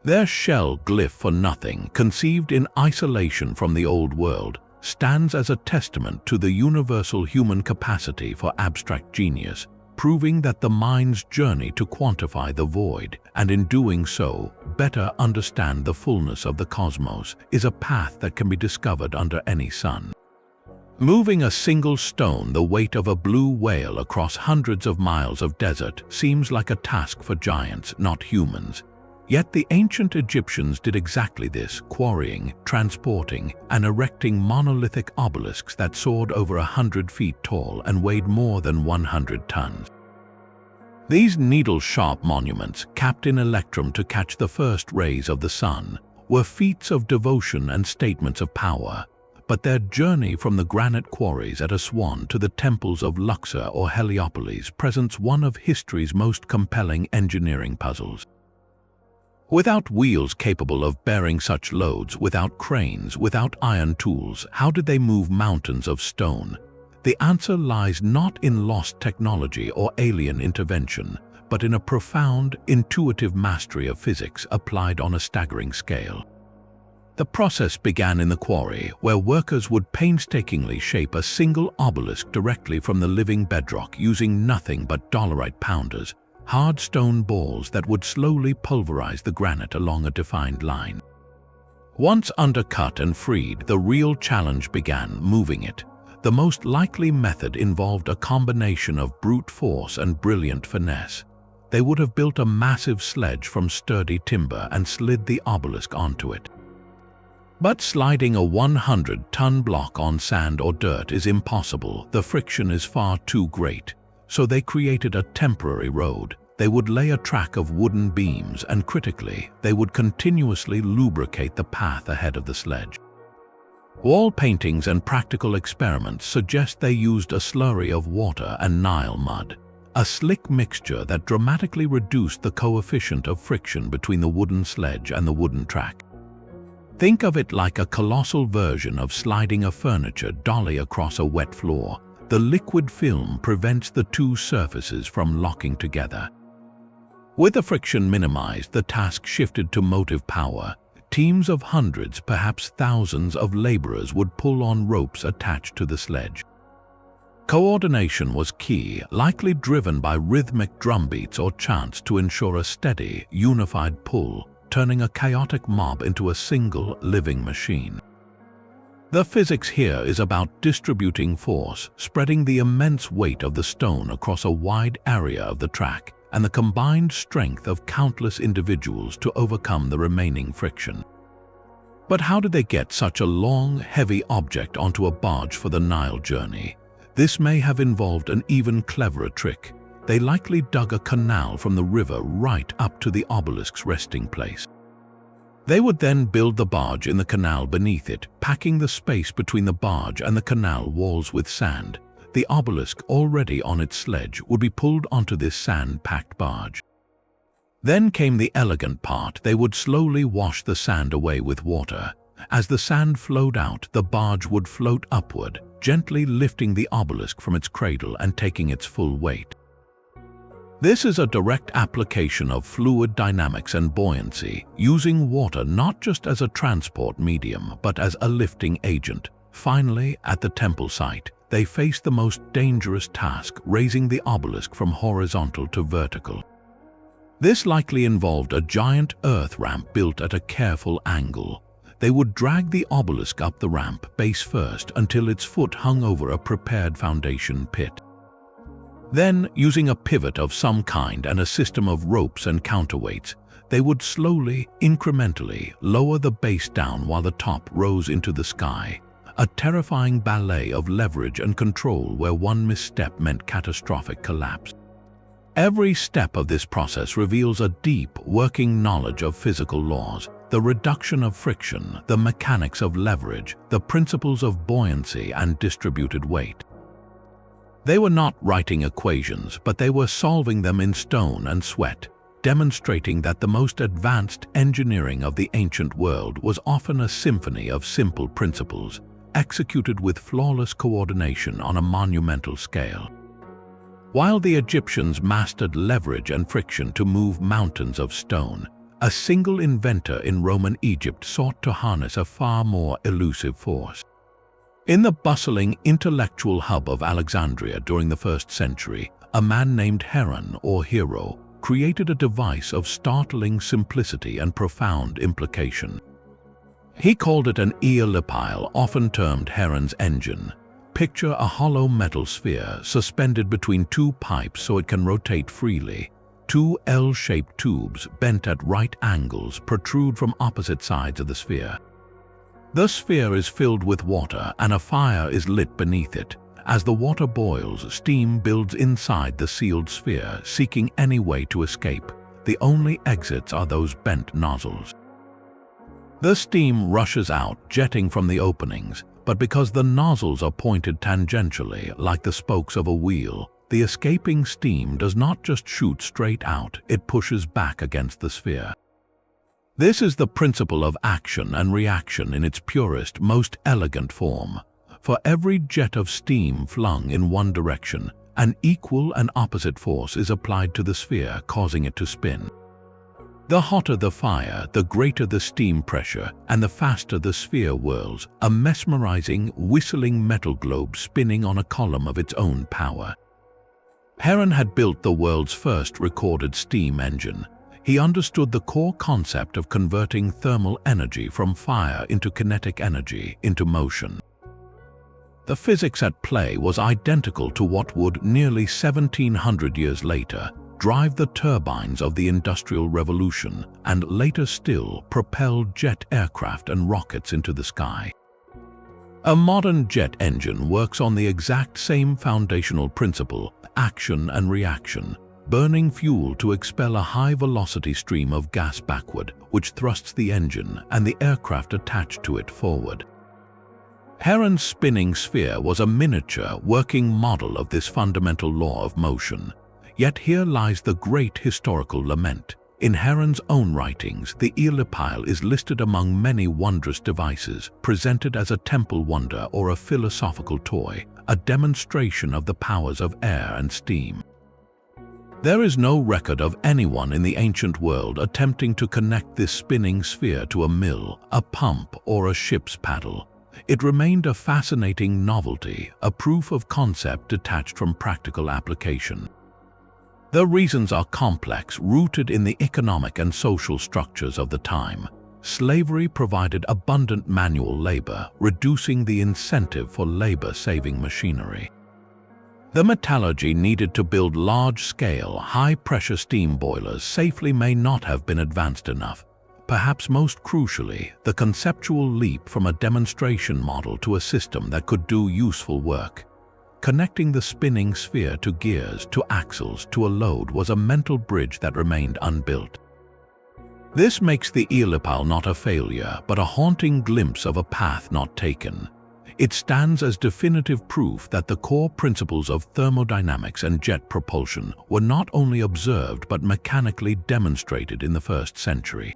[SPEAKER 1] Their shell glyph for nothing, conceived in isolation from the old world, stands as a testament to the universal human capacity for abstract genius, proving that the mind's journey to quantify the void, and in doing so, better understand the fullness of the cosmos, is a path that can be discovered under any sun. Moving a single stone the weight of a blue whale across hundreds of miles of desert seems like a task for giants, not humans. Yet the ancient Egyptians did exactly this, quarrying, transporting, and erecting monolithic obelisks that soared over 100 feet tall and weighed more than 100 tons. These needle-sharp monuments, capped in electrum to catch the first rays of the sun, were feats of devotion and statements of power. But their journey from the granite quarries at Aswan to the temples of Luxor or Heliopolis presents one of history's most compelling engineering puzzles. Without wheels capable of bearing such loads, without cranes, without iron tools, how did they move mountains of stone? The answer lies not in lost technology or alien intervention, but in a profound, intuitive mastery of physics applied on a staggering scale. The process began in the quarry, where workers would painstakingly shape a single obelisk directly from the living bedrock using nothing but dolerite pounders, hard stone balls that would slowly pulverize the granite along a defined line. Once undercut and freed, the real challenge began: moving it. The most likely method involved a combination of brute force and brilliant finesse. They would have built a massive sledge from sturdy timber and slid the obelisk onto it. But sliding a 100-ton block on sand or dirt is impossible. The friction is far too great. So they created a temporary road. They would lay a track of wooden beams and, critically, they would continuously lubricate the path ahead of the sledge. Wall paintings and practical experiments suggest they used a slurry of water and Nile mud, a slick mixture that dramatically reduced the coefficient of friction between the wooden sledge and the wooden track. Think of it like a colossal version of sliding a furniture dolly across a wet floor. The liquid film prevents the two surfaces from locking together. With the friction minimized, the task shifted to motive power. Teams of hundreds, perhaps thousands of laborers would pull on ropes attached to the sledge. Coordination was key, likely driven by rhythmic drumbeats or chants to ensure a steady, unified pull, turning a chaotic mob into a single, living machine. The physics here is about distributing force, spreading the immense weight of the stone across a wide area of the track, and the combined strength of countless individuals to overcome the remaining friction. But how did they get such a long, heavy object onto a barge for the Nile journey? This may have involved an even cleverer trick. They likely dug a canal from the river right up to the obelisk's resting place. They would then build the barge in the canal beneath it, packing the space between the barge and the canal walls with sand. The obelisk, already on its sledge, would be pulled onto this sand-packed barge. Then came the elegant part. They would slowly wash the sand away with water. As the sand flowed out, the barge would float upward, gently lifting the obelisk from its cradle and taking its full weight. This is a direct application of fluid dynamics and buoyancy, using water not just as a transport medium, but as a lifting agent. Finally, at the temple site, they faced the most dangerous task, raising the obelisk from horizontal to vertical. This likely involved a giant earth ramp built at a careful angle. They would drag the obelisk up the ramp, base first, until its foot hung over a prepared foundation pit. Then, using a pivot of some kind and a system of ropes and counterweights, they would slowly, incrementally lower the base down while the top rose into the sky, a terrifying ballet of leverage and control where one misstep meant catastrophic collapse. Every step of this process reveals a deep, working knowledge of physical laws, the reduction of friction, the mechanics of leverage, the principles of buoyancy and distributed weight. They were not writing equations, but they were solving them in stone and sweat, demonstrating that the most advanced engineering of the ancient world was often a symphony of simple principles, executed with flawless coordination on a monumental scale. While the Egyptians mastered leverage and friction to move mountains of stone, a single inventor in Roman Egypt sought to harness a far more elusive force. In the bustling intellectual hub of Alexandria during the 1st century, a man named Heron, or Hero, created a device of startling simplicity and profound implication. He called it an eolipile, often termed Heron's engine. Picture a hollow metal sphere suspended between two pipes so it can rotate freely. Two L-shaped tubes, bent at right angles, protrude from opposite sides of the sphere. The sphere is filled with water and a fire is lit beneath it. As the water boils, steam builds inside the sealed sphere, seeking any way to escape. The only exits are those bent nozzles. The steam rushes out, jetting from the openings, but because the nozzles are pointed tangentially, like the spokes of a wheel, the escaping steam does not just shoot straight out, it pushes back against the sphere. This is the principle of action and reaction in its purest, most elegant form. For every jet of steam flung in one direction, an equal and opposite force is applied to the sphere, causing it to spin. The hotter the fire, the greater the steam pressure, and the faster the sphere whirls, a mesmerizing, whistling metal globe spinning on a column of its own power. Heron had built the world's first recorded steam engine. He understood the core concept of converting thermal energy from fire into kinetic energy, into motion. The physics at play was identical to what would, nearly 1700 years later, drive the turbines of the Industrial Revolution and later still propel jet aircraft and rockets into the sky. A modern jet engine works on the exact same foundational principle, action and reaction, burning fuel to expel a high-velocity stream of gas backward, which thrusts the engine and the aircraft attached to it forward. Heron's spinning sphere was a miniature, working model of this fundamental law of motion. Yet here lies the great historical lament. In Heron's own writings, the eolipile is listed among many wondrous devices, presented as a temple wonder or a philosophical toy, a demonstration of the powers of air and steam. There is no record of anyone in the ancient world attempting to connect this spinning sphere to a mill, a pump, or a ship's paddle. it remained a fascinating novelty, a proof of concept detached from practical application. The reasons are complex, rooted in the economic and social structures of the time. Slavery provided abundant manual labor, reducing the incentive for labor-saving machinery. The metallurgy needed to build large-scale, high-pressure steam boilers safely may not have been advanced enough. Perhaps most crucially, the conceptual leap from a demonstration model to a system that could do useful work. Connecting the spinning sphere to gears, to axles, to a load was a mental bridge that remained unbuilt. This makes the Eolipal not a failure, but a haunting glimpse of a path not taken. It stands as definitive proof that the core principles of thermodynamics and jet propulsion were not only observed but mechanically demonstrated in the 1st century.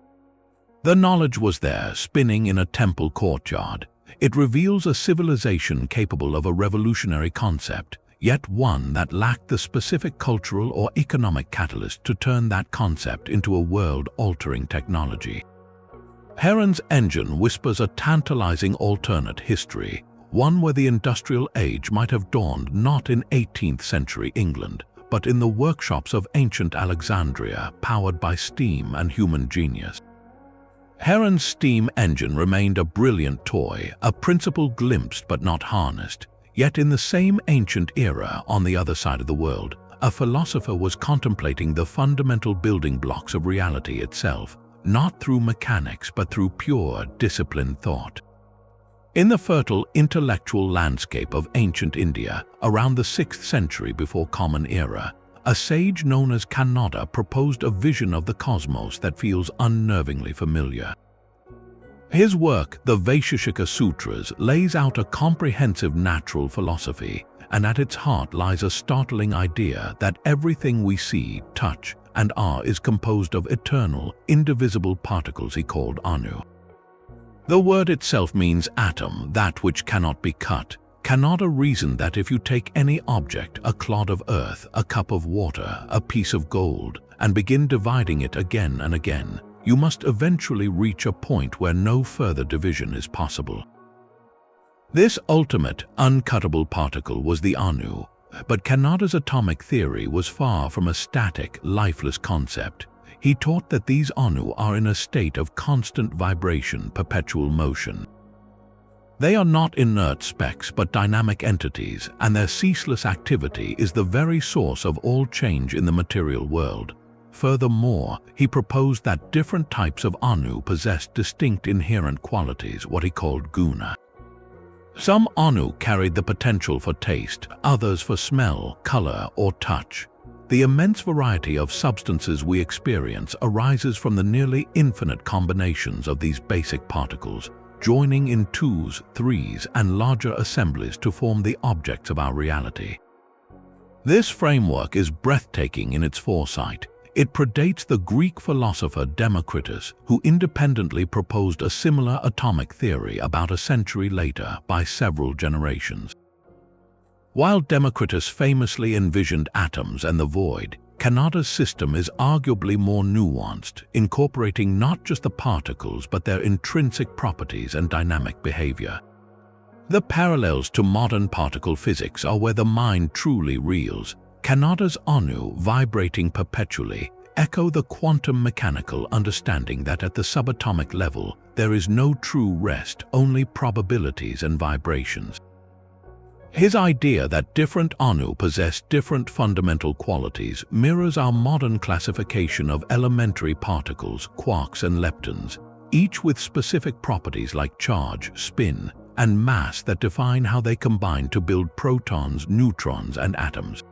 [SPEAKER 1] The knowledge was there, spinning in a temple courtyard. It reveals a civilization capable of a revolutionary concept, yet one that lacked the specific cultural or economic catalyst to turn that concept into a world-altering technology. Heron's engine whispers a tantalizing alternate history, one where the industrial age might have dawned not in 18th century England, but in the workshops of ancient Alexandria, powered by steam and human genius. Heron's steam engine remained a brilliant toy, a principle glimpsed but not harnessed. Yet in the same ancient era, on the other side of the world, a philosopher was contemplating the fundamental building blocks of reality itself, not through mechanics but through pure, disciplined thought. In the fertile intellectual landscape of ancient India, around the 6th century before Common Era, a sage known as Kannada proposed a vision of the cosmos that feels unnervingly familiar. His work, the Vaisheshika Sutras, lays out a comprehensive natural philosophy, and at its heart lies a startling idea that everything we see, touch, and are is composed of eternal, indivisible particles he called Anu. The word itself means atom, that which cannot be cut. Kannada reasoned that if you take any object, a clod of earth, a cup of water, a piece of gold, and begin dividing it again and again, you must eventually reach a point where no further division is possible. This ultimate, uncuttable particle was the Anu, but Kannada's atomic theory was far from a static, lifeless concept. He taught that these Anu are in a state of constant vibration, perpetual motion. They are not inert specks but dynamic entities, and their ceaseless activity is the very source of all change in the material world. Furthermore, he proposed that different types of Anu possessed distinct inherent qualities, what he called guna. Some Anu carried the potential for taste, others for smell, color, or touch. The immense variety of substances we experience arises from the nearly infinite combinations of these basic particles, joining in twos, threes, and larger assemblies to form the objects of our reality. This framework is breathtaking in its foresight. It predates the Greek philosopher Democritus, who independently proposed a similar atomic theory about a century later by several generations. While Democritus famously envisioned atoms and the void, Kannada's system is arguably more nuanced, incorporating not just the particles but their intrinsic properties and dynamic behavior. The parallels to modern particle physics are where the mind truly reels. Kannada's Anu, vibrating perpetually, echo the quantum mechanical understanding that at the subatomic level there is no true rest, only probabilities and vibrations. His idea that different Anu possess different fundamental qualities mirrors our modern classification of elementary particles, quarks and leptons, each with specific properties like charge, spin, and mass that define how they combine to build protons, neutrons, and atoms.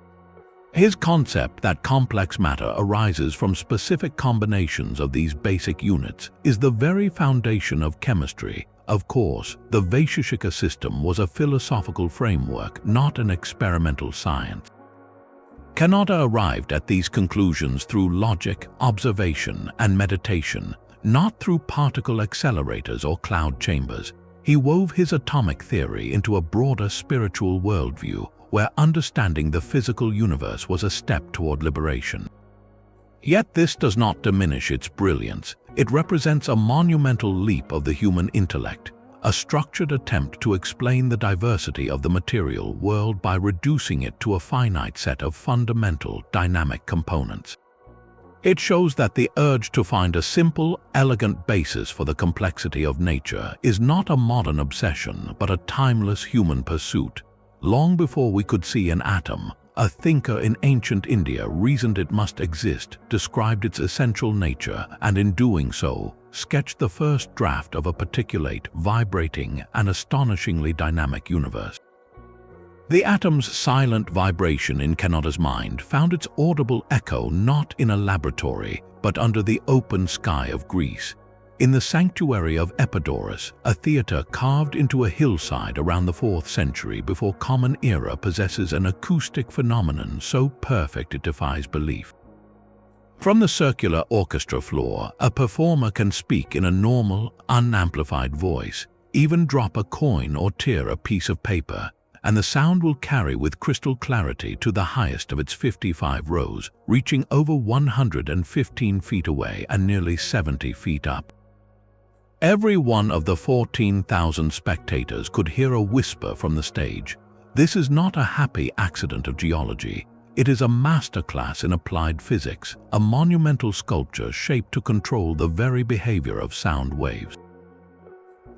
[SPEAKER 1] His concept that complex matter arises from specific combinations of these basic units is the very foundation of chemistry. Of course, the Vaisheshika system was a philosophical framework, not an experimental science. Kannada arrived at these conclusions through logic, observation, and meditation, not through particle accelerators or cloud chambers. He wove his atomic theory into a broader spiritual worldview, where understanding the physical universe was a step toward liberation. Yet this does not diminish its brilliance. It represents a monumental leap of the human intellect, a structured attempt to explain the diversity of the material world by reducing it to a finite set of fundamental dynamic components. It shows that the urge to find a simple, elegant basis for the complexity of nature is not a modern obsession but a timeless human pursuit. Long before we could see an atom, a thinker in ancient India reasoned it must exist, described its essential nature, and in doing so, sketched the first draft of a particulate, vibrating, and astonishingly dynamic universe. The atom's silent vibration in Kenoda's mind found its audible echo not in a laboratory, but under the open sky of Greece. In the sanctuary of Epidaurus, a theatre carved into a hillside around the 4th century before Common Era possesses an acoustic phenomenon so perfect it defies belief. From the circular orchestra floor, a performer can speak in a normal, unamplified voice, even drop a coin or tear a piece of paper, and the sound will carry with crystal clarity to the highest of its 55 rows, reaching over 115 feet away and nearly 70 feet up. Every one of the 14,000 spectators could hear a whisper from the stage. This is not a happy accident of geology. It is a masterclass in applied physics, a monumental sculpture shaped to control the very behavior of sound waves.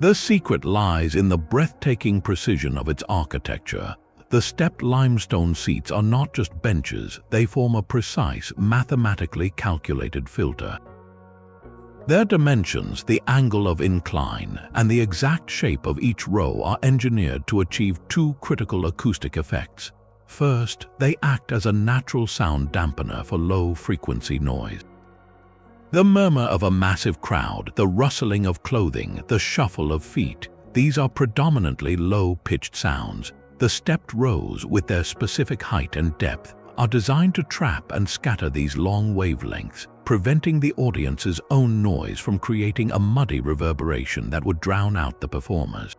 [SPEAKER 1] The secret lies in the breathtaking precision of its architecture. The stepped limestone seats are not just benches, they form a precise, mathematically calculated filter. Their dimensions, the angle of incline, and the exact shape of each row are engineered to achieve two critical acoustic effects. First, they act as a natural sound dampener for low-frequency noise. The murmur of a massive crowd, the rustling of clothing, the shuffle of feet, these are predominantly low-pitched sounds. The stepped rows, with their specific height and depth, are designed to trap and scatter these long wavelengths, preventing the audience's own noise from creating a muddy reverberation that would drown out the performers.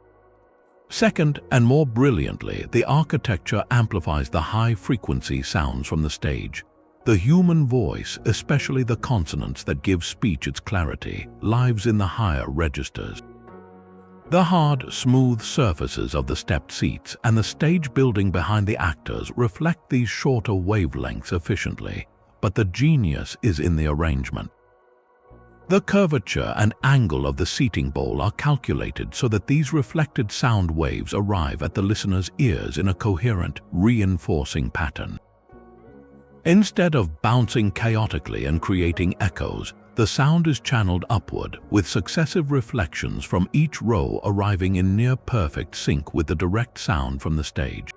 [SPEAKER 1] Second, and more brilliantly, the architecture amplifies the high-frequency sounds from the stage. The human voice, especially the consonants that give speech its clarity, lives in the higher registers. The hard, smooth surfaces of the stepped seats and the stage building behind the actors reflect these shorter wavelengths efficiently, but the genius is in the arrangement. The curvature and angle of the seating bowl are calculated so that these reflected sound waves arrive at the listener's ears in a coherent, reinforcing pattern. Instead of bouncing chaotically and creating echoes, the sound is channeled upward, with successive reflections from each row arriving in near-perfect sync with the direct sound from the stage.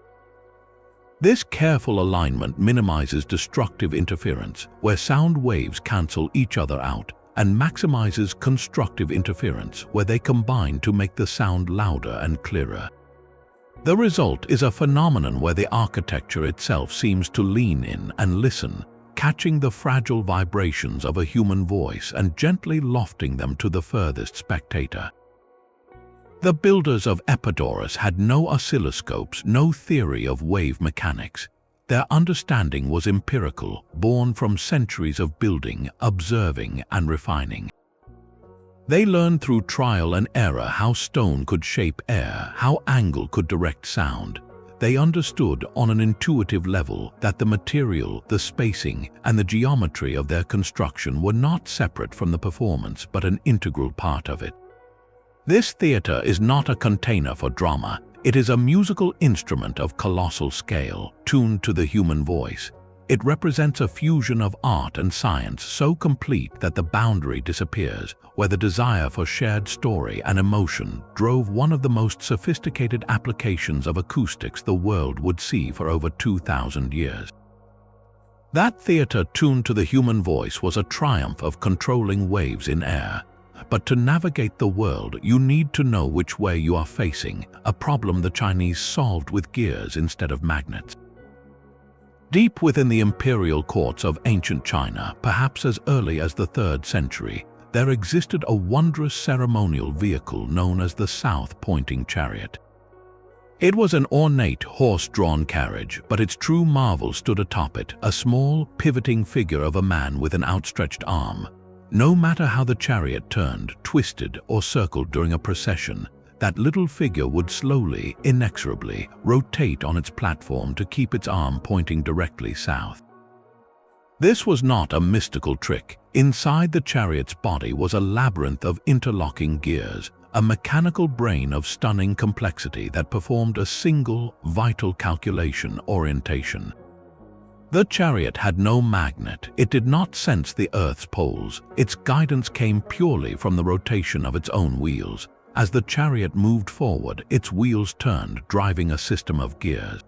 [SPEAKER 1] This careful alignment minimizes destructive interference, where sound waves cancel each other out, and maximizes constructive interference, where they combine to make the sound louder and clearer. The result is a phenomenon where the architecture itself seems to lean in and listen, catching the fragile vibrations of a human voice and gently lofting them to the furthest spectator. The builders of Epidaurus had no oscilloscopes, no theory of wave mechanics. Their understanding was empirical, born from centuries of building, observing, and refining. They learned through trial and error how stone could shape air, how angle could direct sound. They understood on an intuitive level that the material, the spacing, and the geometry of their construction were not separate from the performance but an integral part of it. This theater is not a container for drama. It is a musical instrument of colossal scale, tuned to the human voice. It represents a fusion of art and science so complete that the boundary disappears, where the desire for shared story and emotion drove one of the most sophisticated applications of acoustics the world would see for over 2,000 years. That theater tuned to the human voice was a triumph of controlling waves in air. But to navigate the world, you need to know which way you are facing, a problem the Chinese solved with gears instead of magnets. Deep within the imperial courts of ancient China, perhaps as early as the 3rd century, there existed a wondrous ceremonial vehicle known as the south-pointing chariot. It was an ornate horse-drawn carriage, but its true marvel stood atop it, a small, pivoting figure of a man with an outstretched arm. No matter how the chariot turned, twisted, or circled during a procession, that little figure would slowly, inexorably, rotate on its platform to keep its arm pointing directly south. This was not a mystical trick. Inside the chariot's body was a labyrinth of interlocking gears, a mechanical brain of stunning complexity that performed a single, vital calculation: orientation. The chariot had no magnet. It did not sense the Earth's poles. Its guidance came purely from the rotation of its own wheels. As the chariot moved forward, its wheels turned, driving a system of gears.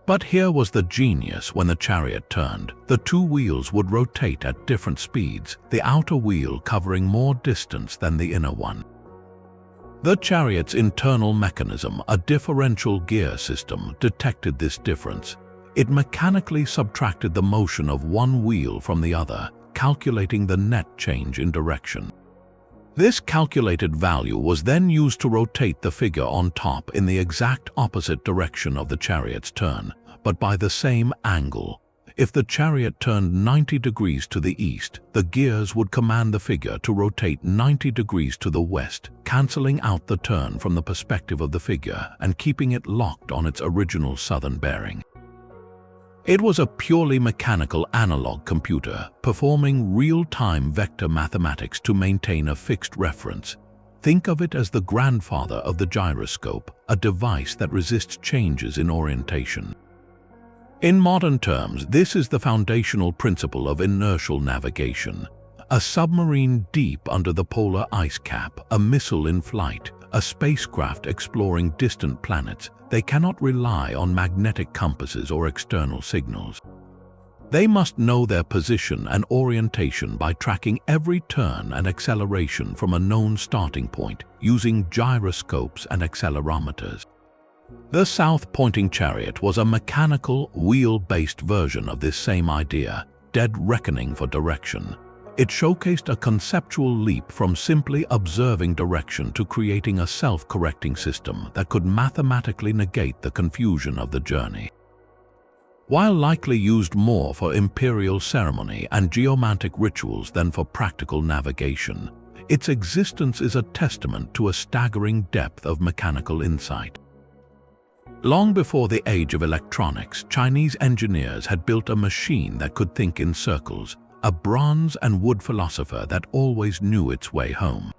[SPEAKER 1] But here was the genius: when the chariot turned, the two wheels would rotate at different speeds, the outer wheel covering more distance than the inner one. The chariot's internal mechanism, a differential gear system, detected this difference. It mechanically subtracted the motion of one wheel from the other, calculating the net change in direction. This calculated value was then used to rotate the figure on top in the exact opposite direction of the chariot's turn, but by the same angle. If the chariot turned 90 degrees to the east, the gears would command the figure to rotate 90 degrees to the west, cancelling out the turn from the perspective of the figure and keeping it locked on its original southern bearing. It was a purely mechanical analog computer, performing real-time vector mathematics to maintain a fixed reference. Think of it as the grandfather of the gyroscope, a device that resists changes in orientation. In modern terms, this is the foundational principle of inertial navigation. A submarine deep under the polar ice cap, a missile in flight, a spacecraft exploring distant planets, they cannot rely on magnetic compasses or external signals. They must know their position and orientation by tracking every turn and acceleration from a known starting point, using gyroscopes and accelerometers. The south-pointing chariot was a mechanical, wheel-based version of this same idea, dead reckoning for direction. It showcased a conceptual leap from simply observing direction to creating a self-correcting system that could mathematically negate the confusion of the journey. While likely used more for imperial ceremony and geomantic rituals than for practical navigation, its existence is a testament to a staggering depth of mechanical insight. Long before the age of electronics, Chinese engineers had built a machine that could think in circles, a bronze and wood philosopher that always knew its way home.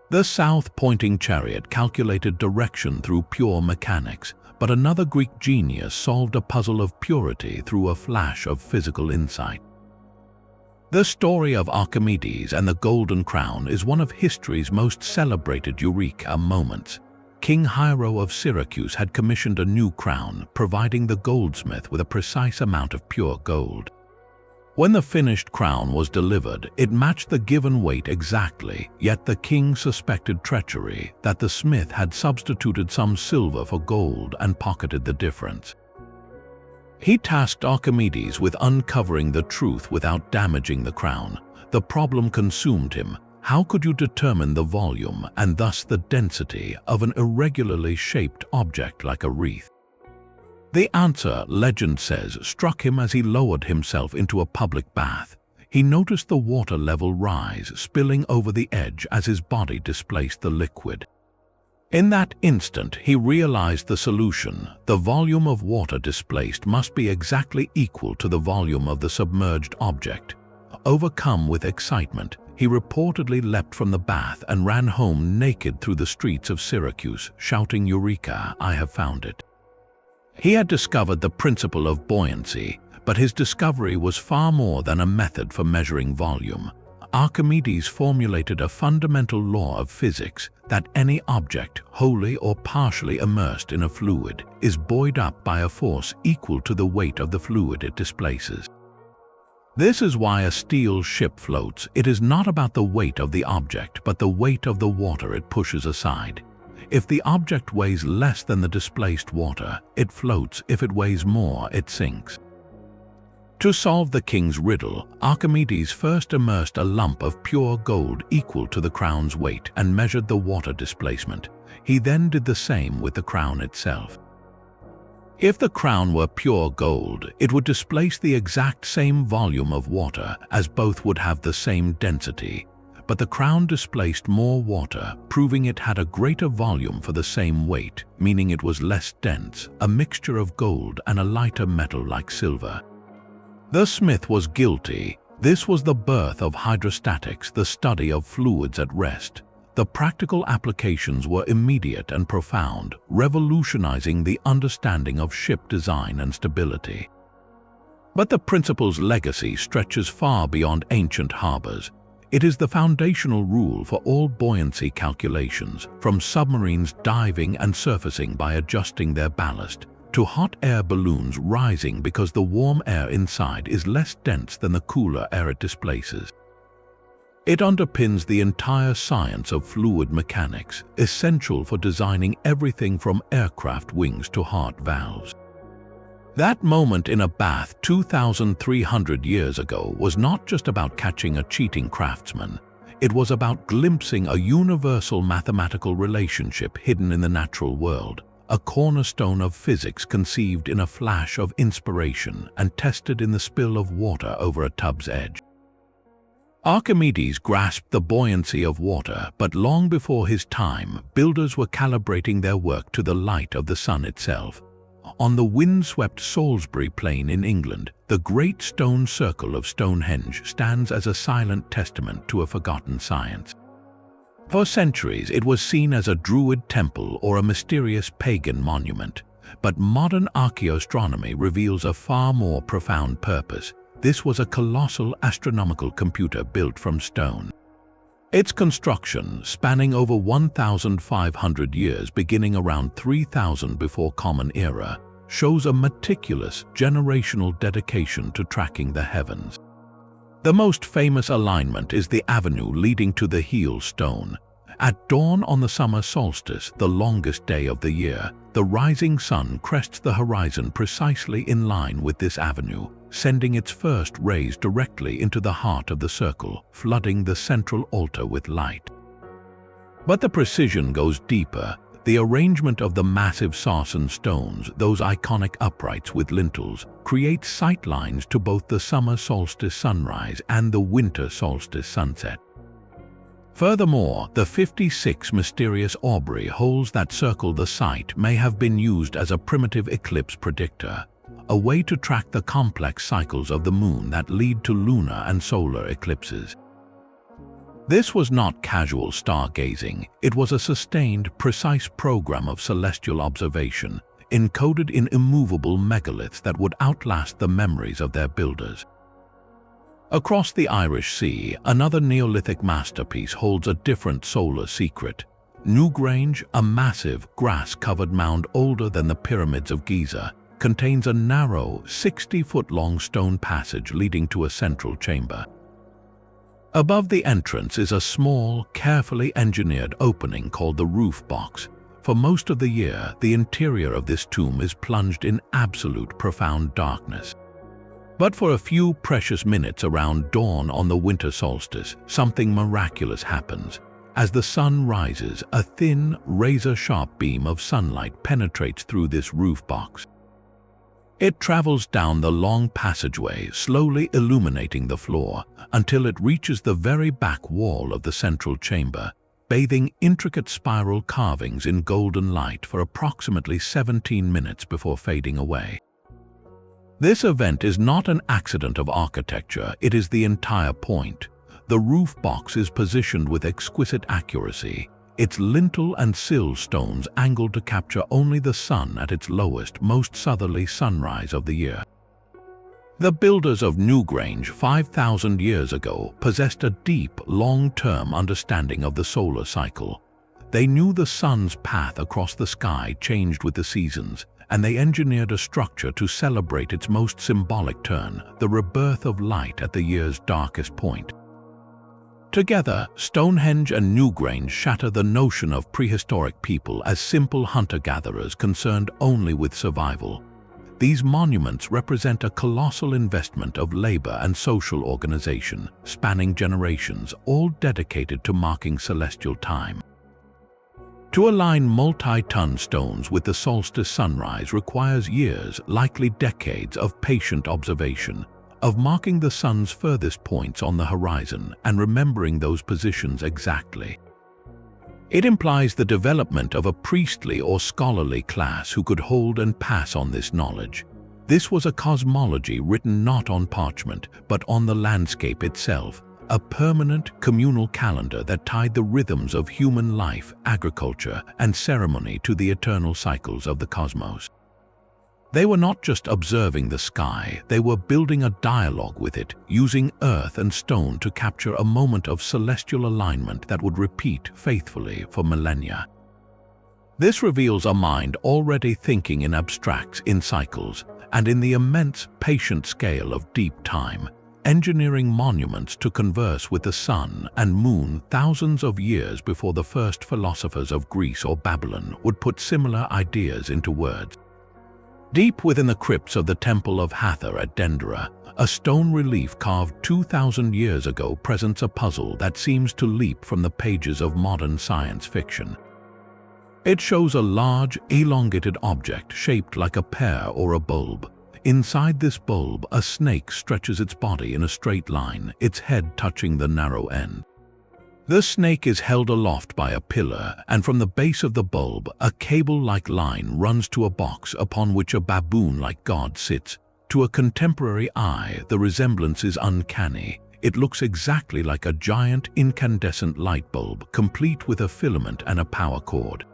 [SPEAKER 1] The south-pointing chariot calculated direction through pure mechanics, but another Greek genius solved a puzzle of purity through a flash of physical insight. The story of Archimedes and the Golden Crown is one of history's most celebrated eureka moments. King Hiero of Syracuse had commissioned a new crown, providing the goldsmith with a precise amount of pure gold. When the finished crown was delivered, it matched the given weight exactly, yet the king suspected treachery, that the smith had substituted some silver for gold and pocketed the difference. He tasked Archimedes with uncovering the truth without damaging the crown. The problem consumed him. How could you determine the volume and thus the density of an irregularly shaped object like a wreath? The answer, legend says, struck him as he lowered himself into a public bath. He noticed the water level rise, spilling over the edge as his body displaced the liquid. In that instant, he realized the solution. The volume of water displaced must be exactly equal to the volume of the submerged object. Overcome with excitement, he reportedly leapt from the bath and ran home naked through the streets of Syracuse, shouting, "Eureka, I have found it." He had discovered the principle of buoyancy, but his discovery was far more than a method for measuring volume. Archimedes formulated a fundamental law of physics that any object, wholly or partially immersed in a fluid, is buoyed up by a force equal to the weight of the fluid it displaces. This is why a steel ship floats. It is not about the weight of the object, but the weight of the water it pushes aside. If the object weighs less than the displaced water, it floats. If it weighs more, it sinks. To solve the king's riddle, Archimedes first immersed a lump of pure gold equal to the crown's weight and measured the water displacement. He then did the same with the crown itself. If the crown were pure gold, it would displace the exact same volume of water, as both would have the same density. but the crown displaced more water, proving it had a greater volume for the same weight, meaning it was less dense, a mixture of gold and a lighter metal like silver. The smith was guilty. This was the birth of hydrostatics, the study of fluids at rest. The practical applications were immediate and profound, revolutionizing the understanding of ship design and stability. But the principle's legacy stretches far beyond ancient harbors. It is the foundational rule for all buoyancy calculations, from submarines diving and surfacing by adjusting their ballast, to hot air balloons rising because the warm air inside is less dense than the cooler air it displaces. It underpins the entire science of fluid mechanics, essential for designing everything from aircraft wings to heart valves. That moment in a bath 2,300 years ago was not just about catching a cheating craftsman. It was about glimpsing a universal mathematical relationship hidden in the natural world, a cornerstone of physics conceived in a flash of inspiration and tested in the spill of water over a tub's edge. Archimedes grasped the buoyancy of water, but long before his time, builders were calibrating their work to the light of the sun itself. On the wind-swept Salisbury Plain in England, the great stone circle of Stonehenge stands as a silent testament to a forgotten science. For centuries, it was seen as a druid temple or a mysterious pagan monument, but modern archaeoastronomy reveals a far more profound purpose. This was a colossal astronomical computer built from stone. Its construction, spanning over 1,500 years beginning around 3000 before Common Era, shows a meticulous, generational dedication to tracking the heavens. The most famous alignment is the avenue leading to the heel stone. At dawn on the summer solstice, the longest day of the year, the rising sun crests the horizon precisely in line with this avenue, sending its first rays directly into the heart of the circle, flooding the central altar with light. But the precision goes deeper. The arrangement of the massive sarsen stones, those iconic uprights with lintels, creates sightlines to both the summer solstice sunrise and the winter solstice sunset. Furthermore, the 56 mysterious Aubrey holes that circle the site may have been used as a primitive eclipse predictor, a way to track the complex cycles of the moon that lead to lunar and solar eclipses. This was not casual stargazing. It was a sustained, precise program of celestial observation, encoded in immovable megaliths that would outlast the memories of their builders. Across the Irish Sea, another Neolithic masterpiece holds a different solar secret. Newgrange, a massive, grass-covered mound older than the pyramids of Giza, contains a narrow, 60-foot-long stone passage leading to a central chamber. Above the entrance is a small, carefully engineered opening called the roof box. For most of the year, the interior of this tomb is plunged in absolute profound darkness. But for a few precious minutes around dawn on the winter solstice, something miraculous happens. As the sun rises, a thin, razor-sharp beam of sunlight penetrates through this roof box. It travels down the long passageway, slowly illuminating the floor, until it reaches the very back wall of the central chamber, bathing intricate spiral carvings in golden light for approximately 17 minutes before fading away. This event is not an accident of architecture, it is the entire point. The roof box is positioned with exquisite accuracy, its lintel and sill stones angled to capture only the sun at its lowest, most southerly sunrise of the year. The builders of Newgrange 5,000 years ago possessed a deep, long-term understanding of the solar cycle. They knew the sun's path across the sky changed with the seasons, and they engineered a structure to celebrate its most symbolic turn, the rebirth of light at the year's darkest point. Together, Stonehenge and Newgrange shatter the notion of prehistoric people as simple hunter-gatherers concerned only with survival. These monuments represent a colossal investment of labor and social organization, spanning generations, all dedicated to marking celestial time. To align multi-ton stones with the solstice sunrise requires years, likely decades, of patient observation, of marking the sun's furthest points on the horizon and remembering those positions exactly. It implies the development of a priestly or scholarly class who could hold and pass on this knowledge. This was a cosmology written not on parchment, but on the landscape itself, a permanent communal calendar that tied the rhythms of human life, agriculture, and ceremony to the eternal cycles of the cosmos. They were not just observing the sky, they were building a dialogue with it, using earth and stone to capture a moment of celestial alignment that would repeat faithfully for millennia. This reveals a mind already thinking in abstracts, in cycles, and in the immense, patient scale of deep time, engineering monuments to converse with the sun and moon thousands of years before the first philosophers of Greece or Babylon would put similar ideas into words. Deep within the crypts of the Temple of Hathor at Dendera, a stone relief carved 2,000 years ago presents a puzzle that seems to leap from the pages of modern science fiction. It shows a large, elongated object shaped like a pear or a bulb. Inside this bulb, a snake stretches its body in a straight line, its head touching the narrow end. The snake is held aloft by a pillar, and from the base of the bulb, a cable-like line runs to a box upon which a baboon-like god sits. To a contemporary eye, the resemblance is uncanny. It looks exactly like a giant incandescent light bulb, complete with a filament and a power cord.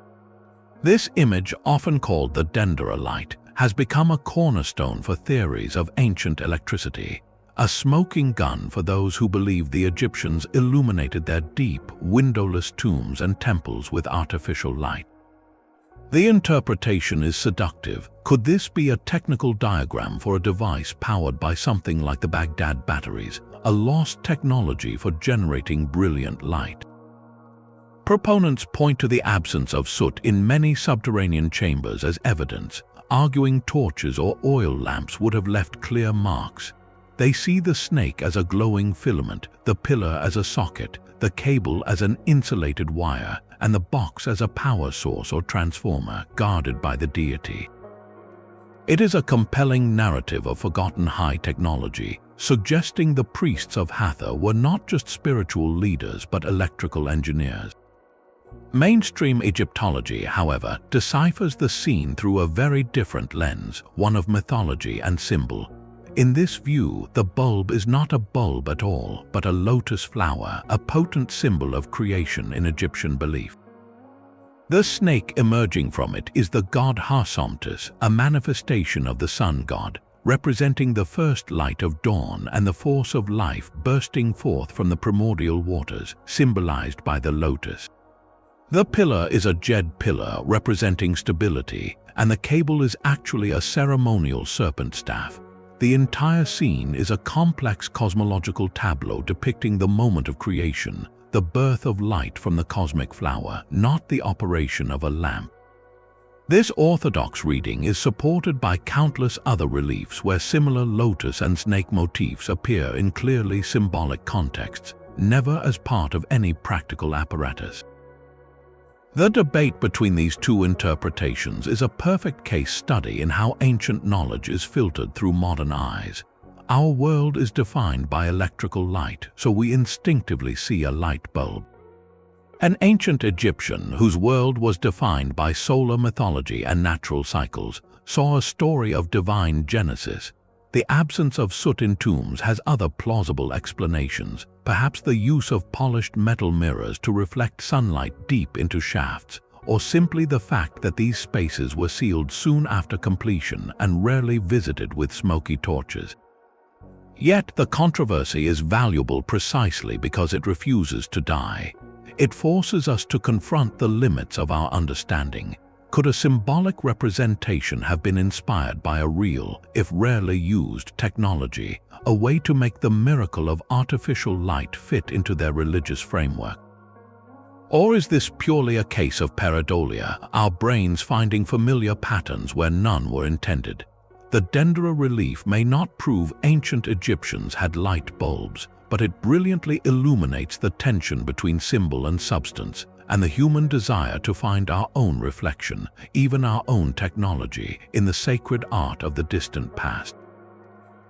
[SPEAKER 1] This image, often called the Dendera light, has become a cornerstone for theories of ancient electricity, a smoking gun for those who believe the Egyptians illuminated their deep, windowless tombs and temples with artificial light. The interpretation is seductive. Could this be a technical diagram for a device powered by something like the Baghdad batteries, a lost technology for generating brilliant light? Proponents point to the absence of soot in many subterranean chambers as evidence, arguing torches or oil lamps would have left clear marks. They see the snake as a glowing filament, the pillar as a socket, the cable as an insulated wire, and the box as a power source or transformer guarded by the deity. It is a compelling narrative of forgotten high technology, suggesting the priests of Hathor were not just spiritual leaders but electrical engineers. Mainstream Egyptology, however, deciphers the scene through a very different lens, one of mythology and symbol. In this view, the bulb is not a bulb at all, but a lotus flower, a potent symbol of creation in Egyptian belief. The snake emerging from it is the god Harmonies, a manifestation of the sun god, representing the first light of dawn and the force of life bursting forth from the primordial waters, symbolized by the lotus. The pillar is a jed pillar representing stability, and the cable is actually a ceremonial serpent staff. The entire scene is a complex cosmological tableau depicting the moment of creation, the birth of light from the cosmic flower, not the operation of a lamp. This orthodox reading is supported by countless other reliefs where similar lotus and snake motifs appear in clearly symbolic contexts, never as part of any practical apparatus. The debate between these two interpretations is a perfect case study in how ancient knowledge is filtered through modern eyes. Our world is defined by electrical light, so we instinctively see a light bulb. An ancient Egyptian whose world was defined by solar mythology and natural cycles saw a story of divine genesis. The absence of soot in tombs has other plausible explanations, perhaps the use of polished metal mirrors to reflect sunlight deep into shafts, or simply the fact that these spaces were sealed soon after completion and rarely visited with smoky torches. Yet the controversy is valuable precisely because it refuses to die. It forces us to confront the limits of our understanding. Could a symbolic representation have been inspired by a real, if rarely used, technology, a way to make the miracle of artificial light fit into their religious framework? Or is this purely a case of pareidolia, our brains finding familiar patterns where none were intended? The Dendera relief may not prove ancient Egyptians had light bulbs, but it brilliantly illuminates the tension between symbol and substance, and the human desire to find our own reflection, even our own technology, in the sacred art of the distant past.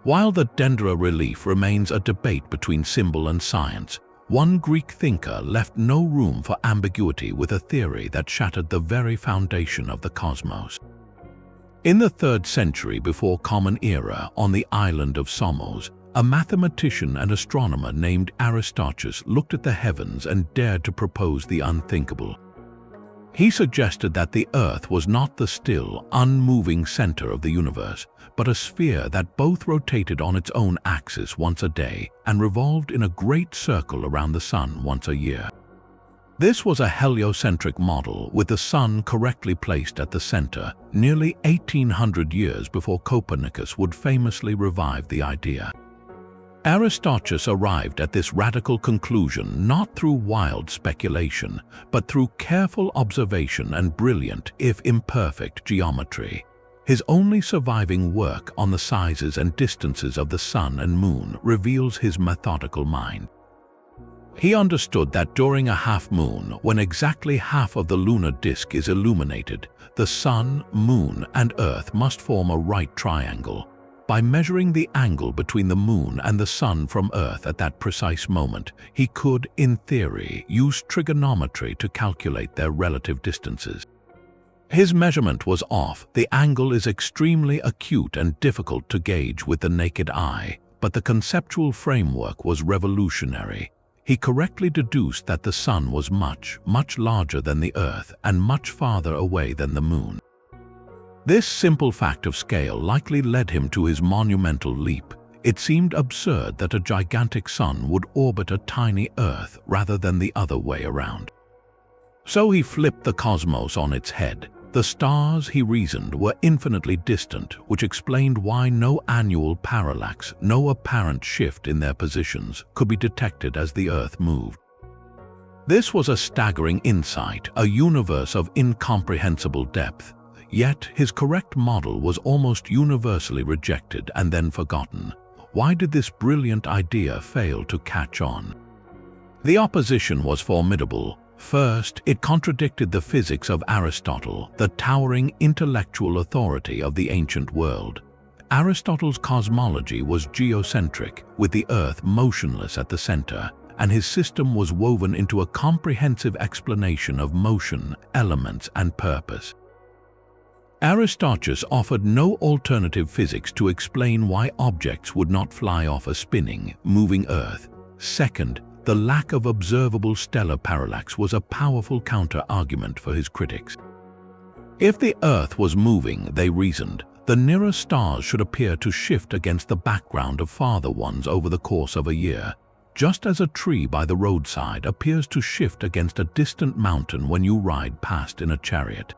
[SPEAKER 1] While the Dendera relief remains a debate between symbol and science, one Greek thinker left no room for ambiguity with a theory that shattered the very foundation of the cosmos. In the 3rd century before Common Era, on the island of Samos, a mathematician and astronomer named Aristarchus looked at the heavens and dared to propose the unthinkable. He suggested that the Earth was not the still, unmoving center of the universe, but a sphere that both rotated on its own axis once a day and revolved in a great circle around the Sun once a year. This was a heliocentric model, with the Sun correctly placed at the center, nearly 1800 years before Copernicus would famously revive the idea. Aristarchus arrived at this radical conclusion not through wild speculation, but through careful observation and brilliant, if imperfect, geometry. His only surviving work on the sizes and distances of the Sun and Moon reveals his methodical mind. He understood that during a half-moon, when exactly half of the lunar disk is illuminated, the Sun, Moon, and Earth must form a right triangle. By measuring the angle between the Moon and the Sun from Earth at that precise moment, he could, in theory, use trigonometry to calculate their relative distances. His measurement was off. The angle is extremely acute and difficult to gauge with the naked eye, but the conceptual framework was revolutionary. He correctly deduced that the Sun was much, much larger than the Earth and much farther away than the Moon. This simple fact of scale likely led him to his monumental leap. It seemed absurd that a gigantic Sun would orbit a tiny Earth rather than the other way around. So he flipped the cosmos on its head. The stars, he reasoned, were infinitely distant, which explained why no annual parallax, no apparent shift in their positions, could be detected as the Earth moved. This was a staggering insight, a universe of incomprehensible depth. Yet his correct model was almost universally rejected and then forgotten. Why did this brilliant idea fail to catch on? The opposition was formidable. First, it contradicted the physics of Aristotle, the towering intellectual authority of the ancient world. Aristotle's cosmology was geocentric, with the Earth motionless at the center, and his system was woven into a comprehensive explanation of motion, elements, and purpose. Aristarchus offered no alternative physics to explain why objects would not fly off a spinning, moving Earth. Second, the lack of observable stellar parallax was a powerful counter-argument for his critics. If the Earth was moving, they reasoned, the nearer stars should appear to shift against the background of farther ones over the course of a year, just as a tree by the roadside appears to shift against a distant mountain when you ride past in a chariot.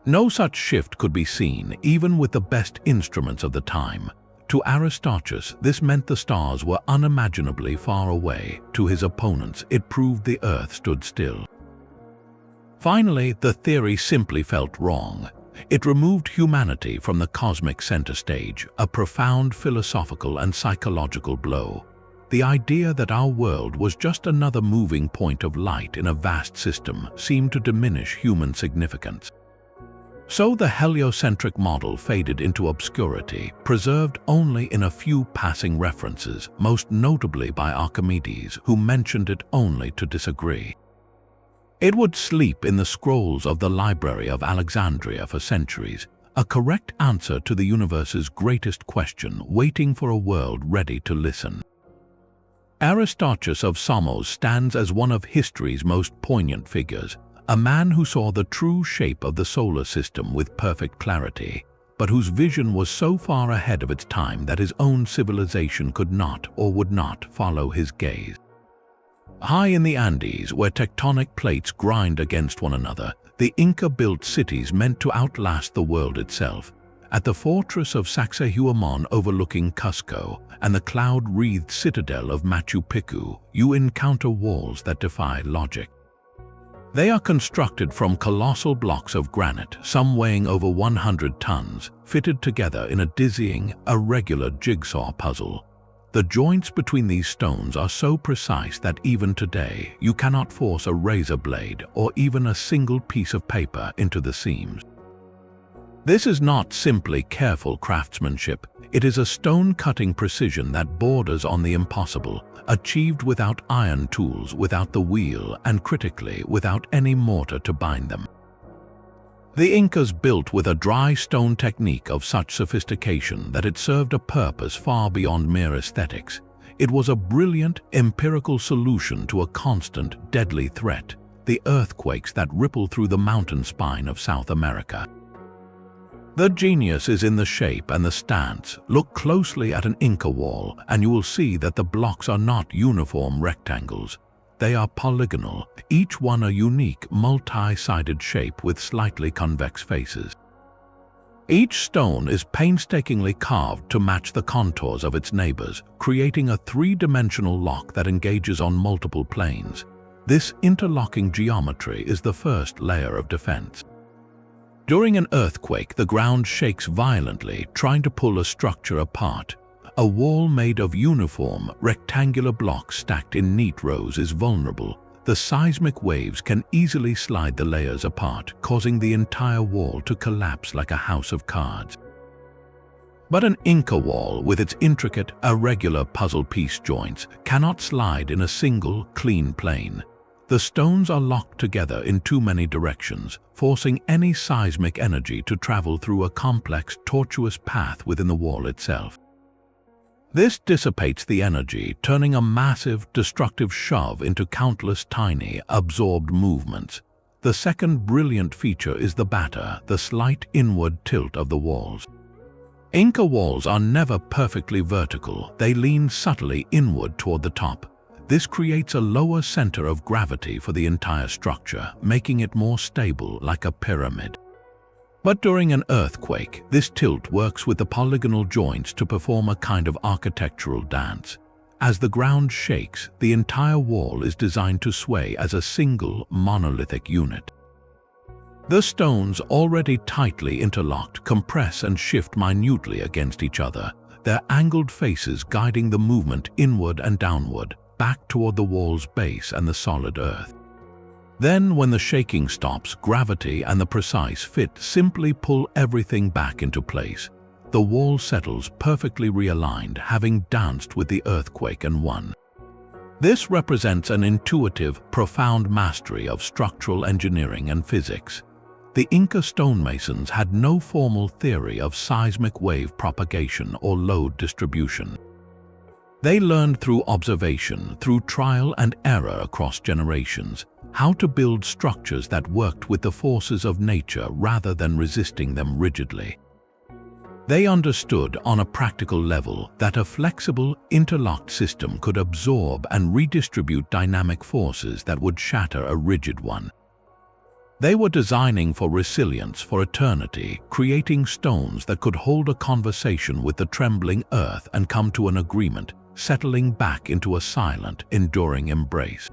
[SPEAKER 1] No such shift could be seen, even with the best instruments of the time. To Aristarchus, this meant the stars were unimaginably far away. To his opponents, it proved the Earth stood still. Finally, the theory simply felt wrong. It removed humanity from the cosmic center stage, a profound philosophical and psychological blow. The idea that our world was just another moving point of light in a vast system seemed to diminish human significance. So the heliocentric model faded into obscurity, preserved only in a few passing references, most notably by Archimedes, who mentioned it only to disagree. It would sleep in the scrolls of the Library of Alexandria for centuries, a correct answer to the universe's greatest question, waiting for a world ready to listen. Aristarchus of Samos stands as one of history's most poignant figures, a man who saw the true shape of the solar system with perfect clarity, but whose vision was so far ahead of its time that his own civilization could not or would not follow his gaze. High in the Andes, where tectonic plates grind against one another, the Inca built cities meant to outlast the world itself. At the fortress of Sacsayhuaman overlooking Cusco and the cloud-wreathed citadel of Machu Picchu, you encounter walls that defy logic. They are constructed from colossal blocks of granite, some weighing over 100 tons, fitted together in a dizzying, irregular jigsaw puzzle. The joints between these stones are so precise that even today you cannot force a razor blade or even a single piece of paper into the seams. This is not simply careful craftsmanship, It is a stone-cutting precision that borders on the impossible, achieved without iron tools, without the wheel, and critically, without any mortar to bind them. The Incas built with a dry stone technique of such sophistication that it served a purpose far beyond mere aesthetics. It was a brilliant, empirical solution to a constant, deadly threat: the earthquakes that ripple through the mountain spine of South America. The genius is in the shape and the stance. Look closely at an Inca wall, and you will see that the blocks are not uniform rectangles. They are polygonal, each one a unique, multi-sided shape with slightly convex faces. Each stone is painstakingly carved to match the contours of its neighbors, creating a three-dimensional lock that engages on multiple planes. This interlocking geometry is the first layer of defense. During an earthquake, the ground shakes violently, trying to pull a structure apart. A wall made of uniform, rectangular blocks stacked in neat rows is vulnerable. The seismic waves can easily slide the layers apart, causing the entire wall to collapse like a house of cards. But an Inca wall, with its intricate, irregular puzzle piece joints, cannot slide in a single, clean plane. The stones are locked together in too many directions, forcing any seismic energy to travel through a complex, tortuous path within the wall itself. This dissipates the energy, turning a massive, destructive shove into countless tiny, absorbed movements. The second brilliant feature is the batter, the slight inward tilt of the walls. Inca walls are never perfectly vertical. They lean subtly inward toward the top. This creates a lower center of gravity for the entire structure, making it more stable, like a pyramid. But during an earthquake, this tilt works with the polygonal joints to perform a kind of architectural dance. As the ground shakes, the entire wall is designed to sway as a single, monolithic unit. The stones, already tightly interlocked, compress and shift minutely against each other, their angled faces guiding the movement inward and downward, back toward the wall's base and the solid earth. Then, when the shaking stops, gravity and the precise fit simply pull everything back into place. The wall settles perfectly realigned, having danced with the earthquake and won. This represents an intuitive, profound mastery of structural engineering and physics. The Inca stonemasons had no formal theory of seismic wave propagation or load distribution. They learned through observation, through trial and error across generations, how to build structures that worked with the forces of nature rather than resisting them rigidly. They understood on a practical level that a flexible, interlocked system could absorb and redistribute dynamic forces that would shatter a rigid one. They were designing for resilience, for eternity, creating stones that could hold a conversation with the trembling earth and come to an agreement, settling back into a silent, enduring embrace.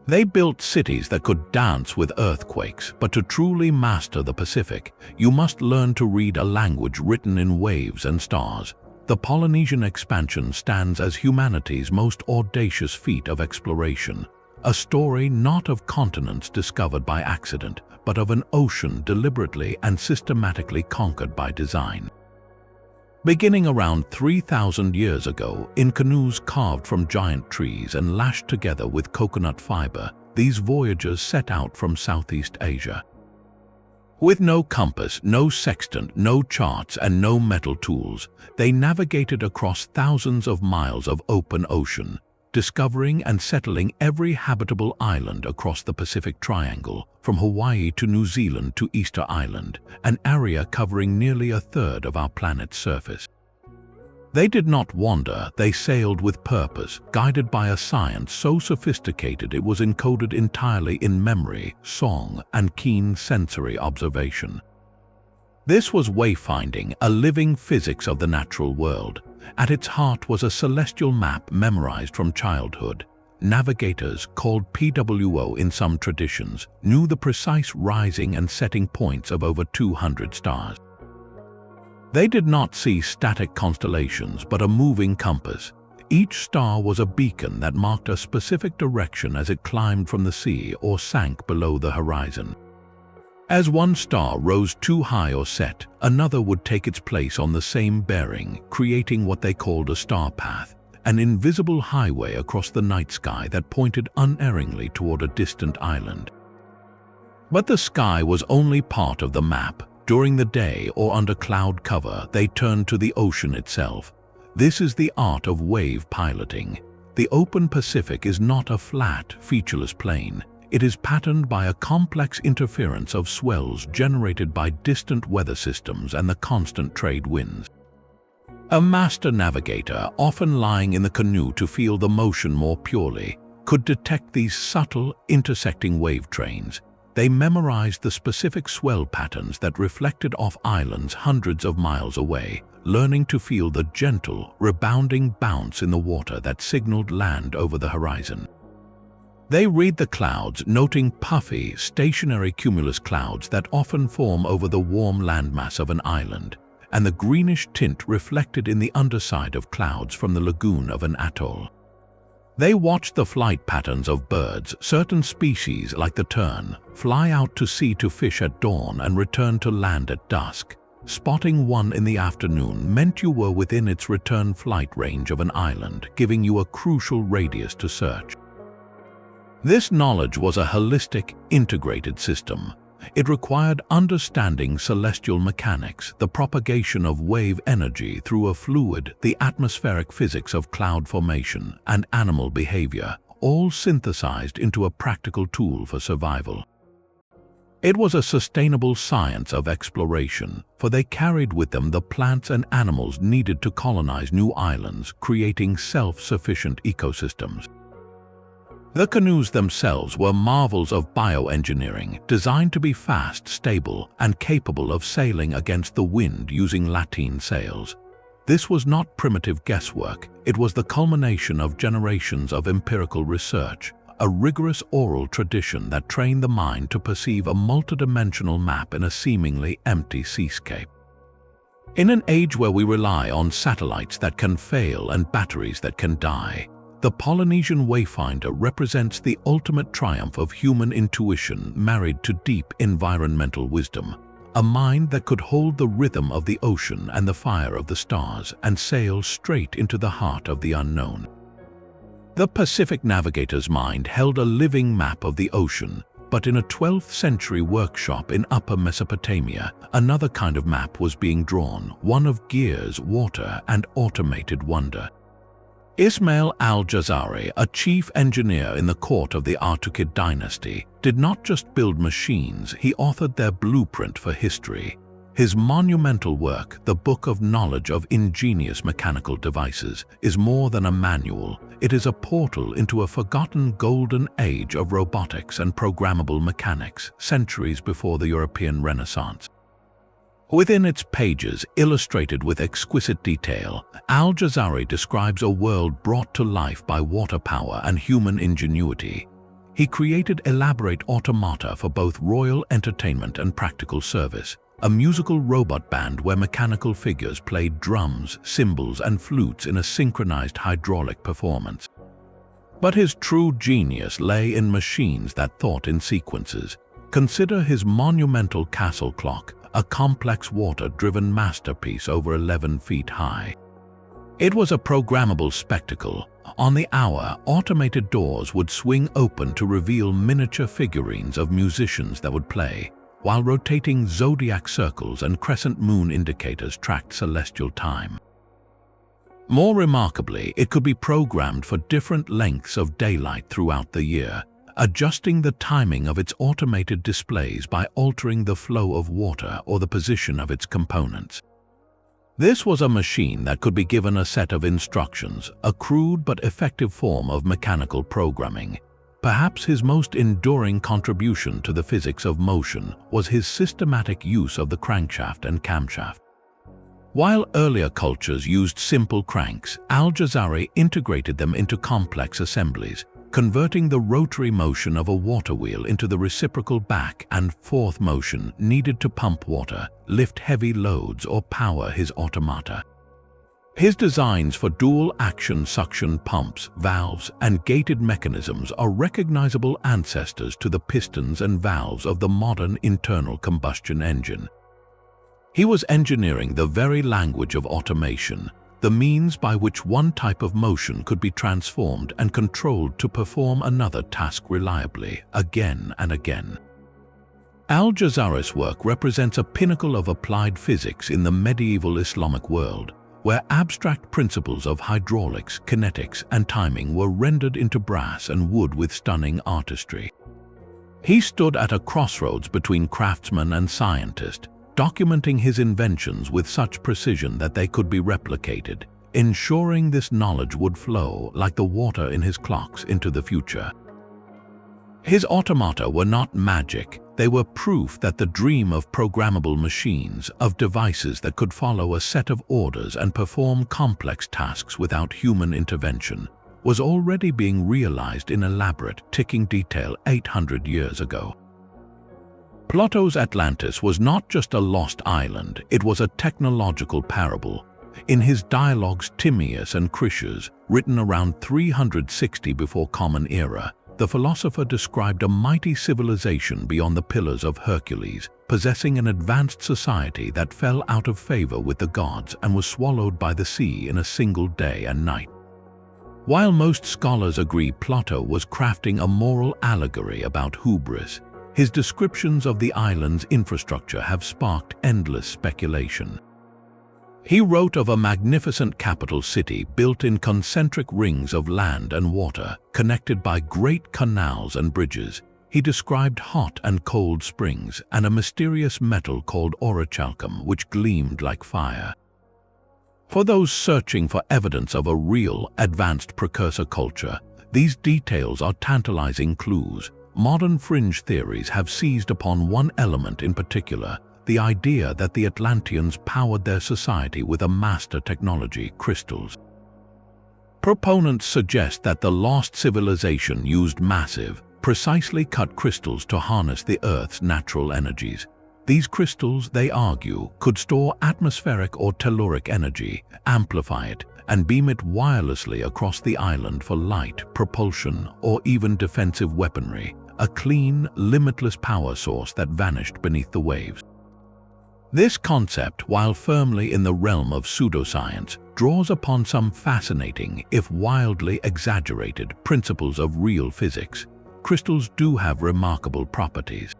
[SPEAKER 1] They built cities that could dance with earthquakes, but to truly master the Pacific, you must learn to read a language written in waves and stars. The Polynesian expansion stands as humanity's most audacious feat of exploration, a story not of continents discovered by accident, but of an ocean deliberately and systematically conquered by design. Beginning around 3,000 years ago, in canoes carved from giant trees and lashed together with coconut fiber, these voyagers set out from Southeast Asia. With no compass, no sextant, no charts, and no metal tools, they navigated across thousands of miles of open ocean, discovering and settling every habitable island across the Pacific Triangle, from Hawaii to New Zealand to Easter Island, an area covering nearly a third of our planet's surface. They did not wander, they sailed with purpose, guided by a science so sophisticated it was encoded entirely in memory, song, and keen sensory observation. This was wayfinding, a living physics of the natural world. At its heart was a celestial map memorized from childhood. Navigators, called PWO in some traditions, knew the precise rising and setting points of over 200 stars. They did not see static constellations, but a moving compass. Each star was a beacon that marked a specific direction as it climbed from the sea or sank below the horizon. As one star rose too high or set, another would take its place on the same bearing, creating what they called a star path, an invisible highway across the night sky that pointed unerringly toward a distant island. But the sky was only part of the map. During the day or under cloud cover, they turned to the ocean itself. This is the art of wave piloting. The open Pacific is not a flat, featureless plain. It is patterned by a complex interference of swells generated by distant weather systems and the constant trade winds. A master navigator, often lying in the canoe to feel the motion more purely, could detect these subtle, intersecting wave trains. They memorized the specific swell patterns that reflected off islands hundreds of miles away, learning to feel the gentle, rebounding bounce in the water that signaled land over the horizon. They read the clouds, noting puffy, stationary cumulus clouds that often form over the warm landmass of an island, and the greenish tint reflected in the underside of clouds from the lagoon of an atoll. They watched the flight patterns of birds. Certain species, like the tern, fly out to sea to fish at dawn and return to land at dusk. Spotting one in the afternoon meant you were within its return flight range of an island, giving you a crucial radius to search. This knowledge was a holistic, integrated system. It required understanding celestial mechanics, the propagation of wave energy through a fluid, the atmospheric physics of cloud formation, and animal behavior, all synthesized into a practical tool for survival. It was a sustainable science of exploration, for they carried with them the plants and animals needed to colonize new islands, creating self-sufficient ecosystems. The canoes themselves were marvels of bioengineering, designed to be fast, stable, and capable of sailing against the wind using lateen sails. This was not primitive guesswork, it was the culmination of generations of empirical research, a rigorous oral tradition that trained the mind to perceive a multidimensional map in a seemingly empty seascape. In an age where we rely on satellites that can fail and batteries that can die, the Polynesian Wayfinder represents the ultimate triumph of human intuition married to deep environmental wisdom, a mind that could hold the rhythm of the ocean and the fire of the stars and sail straight into the heart of the unknown. The Pacific navigator's mind held a living map of the ocean, but in a 12th century workshop in Upper Mesopotamia, another kind of map was being drawn, one of gears, water, and automated wonder. Ismail al-Jazari, a chief engineer in the court of the Artukid dynasty, did not just build machines, he authored their blueprint for history. His monumental work, The Book of Knowledge of Ingenious Mechanical Devices, is more than a manual. It is a portal into a forgotten golden age of robotics and programmable mechanics, centuries before the European Renaissance. Within its pages, illustrated with exquisite detail, al-Jazari describes a world brought to life by water power and human ingenuity. He created elaborate automata for both royal entertainment and practical service, a musical robot band where mechanical figures played drums, cymbals, and flutes in a synchronized hydraulic performance. But his true genius lay in machines that thought in sequences. Consider his monumental castle clock, a complex water-driven masterpiece over 11 feet high. It was a programmable spectacle. On the hour, automated doors would swing open to reveal miniature figurines of musicians that would play, while rotating zodiac circles and crescent moon indicators tracked celestial time. More remarkably, it could be programmed for different lengths of daylight throughout the year, adjusting the timing of its automated displays by altering the flow of water or the position of its components. This was a machine that could be given a set of instructions, a crude but effective form of mechanical programming. Perhaps his most enduring contribution to the physics of motion was his systematic use of the crankshaft and camshaft. While earlier cultures used simple cranks, al-Jazari integrated them into complex assemblies, converting the rotary motion of a water wheel into the reciprocal back and forth motion needed to pump water, lift heavy loads, or power his automata. His designs for dual-action suction pumps, valves, and gated mechanisms are recognizable ancestors to the pistons and valves of the modern internal combustion engine. He was engineering the very language of automation, the means by which one type of motion could be transformed and controlled to perform another task reliably, again and again. Al-Jazari's work represents a pinnacle of applied physics in the medieval Islamic world, where abstract principles of hydraulics, kinetics, and timing were rendered into brass and wood with stunning artistry. He stood at a crossroads between craftsman and scientist, documenting his inventions with such precision that they could be replicated, ensuring this knowledge would flow like the water in his clocks into the future. His automata were not magic. They were proof that the dream of programmable machines, of devices that could follow a set of orders and perform complex tasks without human intervention, was already being realized in elaborate, ticking detail 800 years ago. Plato's Atlantis was not just a lost island, it was a technological parable. In his dialogues Timaeus and Critias, written around 360 before Common Era, the philosopher described a mighty civilization beyond the Pillars of Hercules, possessing an advanced society that fell out of favor with the gods and was swallowed by the sea in a single day and night. While most scholars agree Plato was crafting a moral allegory about hubris, his descriptions of the island's infrastructure have sparked endless speculation. He wrote of a magnificent capital city built in concentric rings of land and water, connected by great canals and bridges. He described hot and cold springs and a mysterious metal called orichalcum which gleamed like fire. For those searching for evidence of a real, advanced precursor culture, these details are tantalizing clues. Modern fringe theories have seized upon one element in particular, the idea that the Atlanteans powered their society with a master technology, crystals. Proponents suggest that the lost civilization used massive, precisely cut crystals to harness the Earth's natural energies. These crystals, they argue, could store atmospheric or telluric energy, amplify it, and beam it wirelessly across the island for light, propulsion, or even defensive weaponry, a clean, limitless power source that vanished beneath the waves. This concept, while firmly in the realm of pseudoscience, draws upon some fascinating, if wildly exaggerated, principles of real physics. Crystals do have remarkable properties.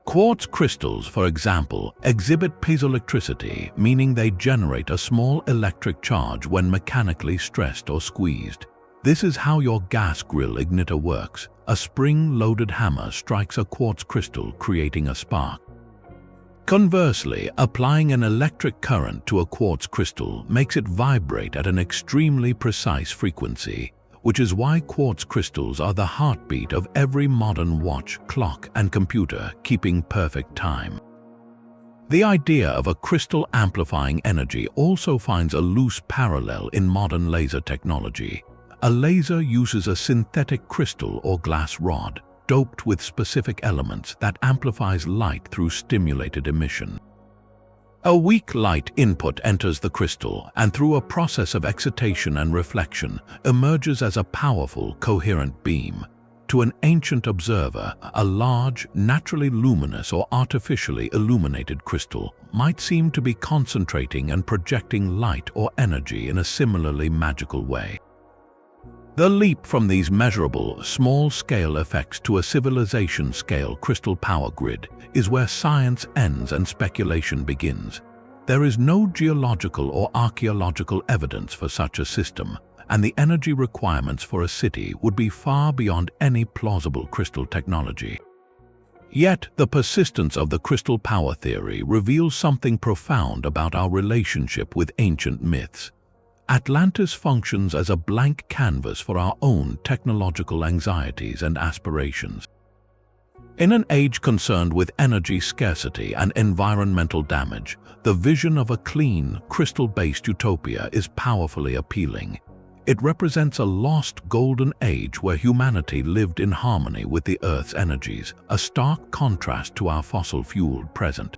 [SPEAKER 1] Quartz crystals, for example, exhibit piezoelectricity, meaning they generate a small electric charge when mechanically stressed or squeezed. This is how your gas grill igniter works. A spring-loaded hammer strikes a quartz crystal, creating a spark. Conversely, applying an electric current to a quartz crystal makes it vibrate at an extremely precise frequency, which is why quartz crystals are the heartbeat of every modern watch, clock, and computer, keeping perfect time. The idea of a crystal amplifying energy also finds a loose parallel in modern laser technology. A laser uses a synthetic crystal or glass rod, doped with specific elements that amplifies light through stimulated emission. A weak light input enters the crystal and through a process of excitation and reflection emerges as a powerful, coherent beam. To an ancient observer, a large, naturally luminous or artificially illuminated crystal might seem to be concentrating and projecting light or energy in a similarly magical way. The leap from these measurable, small-scale effects to a civilization-scale crystal power grid is where science ends and speculation begins. There is no geological or archaeological evidence for such a system, and the energy requirements for a city would be far beyond any plausible crystal technology. Yet, the persistence of the crystal power theory reveals something profound about our relationship with ancient myths. Atlantis functions as a blank canvas for our own technological anxieties and aspirations. In an age concerned with energy scarcity and environmental damage, the vision of a clean, crystal-based utopia is powerfully appealing. It represents a lost golden age where humanity lived in harmony with the Earth's energies, a stark contrast to our fossil-fueled present.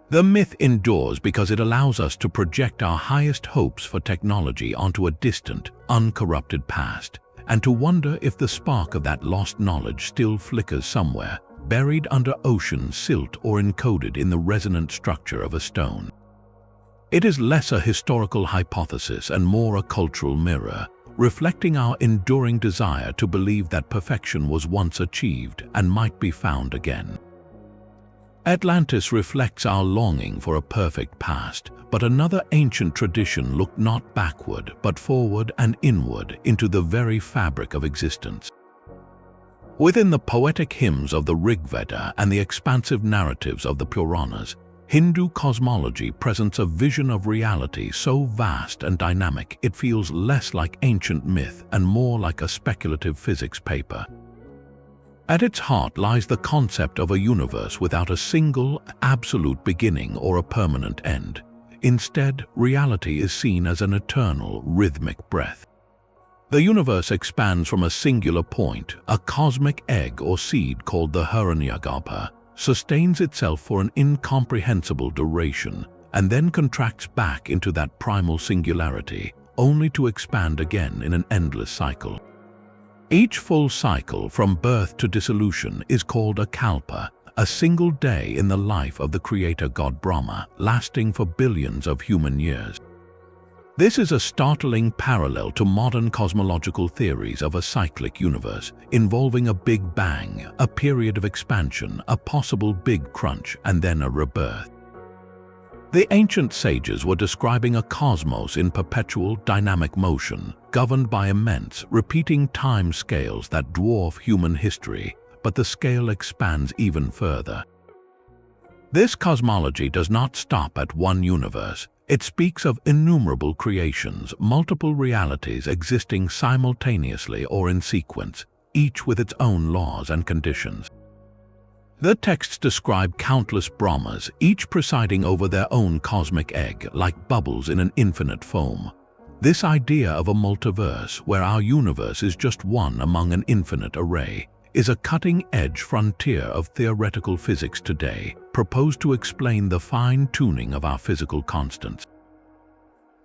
[SPEAKER 1] The myth endures because it allows us to project our highest hopes for technology onto a distant, uncorrupted past, and to wonder if the spark of that lost knowledge still flickers somewhere, buried under ocean silt or encoded in the resonant structure of a stone. It is less a historical hypothesis and more a cultural mirror, reflecting our enduring desire to believe that perfection was once achieved and might be found again. Atlantis reflects our longing for a perfect past, but another ancient tradition looked not backward but forward and inward into the very fabric of existence. Within the poetic hymns of the Rig Veda and the expansive narratives of the Puranas, Hindu cosmology presents a vision of reality so vast and dynamic it feels less like ancient myth and more like a speculative physics paper. At its heart lies the concept of a universe without a single, absolute beginning or a permanent end. Instead, reality is seen as an eternal, rhythmic breath. The universe expands from a singular point, a cosmic egg or seed called the Hiranyagarbha, sustains itself for an incomprehensible duration, and then contracts back into that primal singularity, only to expand again in an endless cycle. Each full cycle, from birth to dissolution, is called a kalpa, a single day in the life of the creator god Brahma, lasting for billions of human years. This is a startling parallel to modern cosmological theories of a cyclic universe, involving a Big Bang, a period of expansion, a possible Big Crunch, and then a rebirth. The ancient sages were describing a cosmos in perpetual, dynamic motion, governed by immense, repeating time scales that dwarf human history, but the scale expands even further. This cosmology does not stop at one universe. It speaks of innumerable creations, multiple realities existing simultaneously or in sequence, each with its own laws and conditions. The texts describe countless Brahmas, each presiding over their own cosmic egg, like bubbles in an infinite foam. This idea of a multiverse, where our universe is just one among an infinite array, is a cutting-edge frontier of theoretical physics today, proposed to explain the fine-tuning of our physical constants.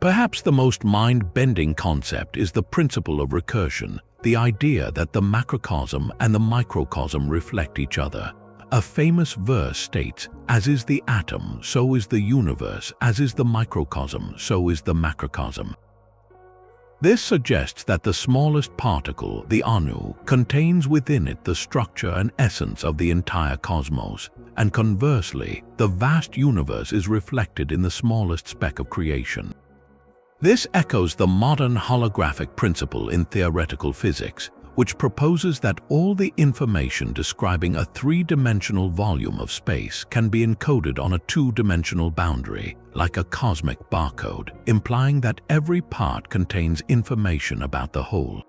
[SPEAKER 1] Perhaps the most mind-bending concept is the principle of recursion, the idea that the macrocosm and the microcosm reflect each other. A famous verse states, "As is the atom, so is the universe, as is the microcosm, so is the macrocosm." This suggests that the smallest particle, the anu, contains within it the structure and essence of the entire cosmos, and conversely, the vast universe is reflected in the smallest speck of creation. This echoes the modern holographic principle in theoretical physics, which proposes that all the information describing a three-dimensional volume of space can be encoded on a two-dimensional boundary, like a cosmic barcode, implying that every part contains information about the whole.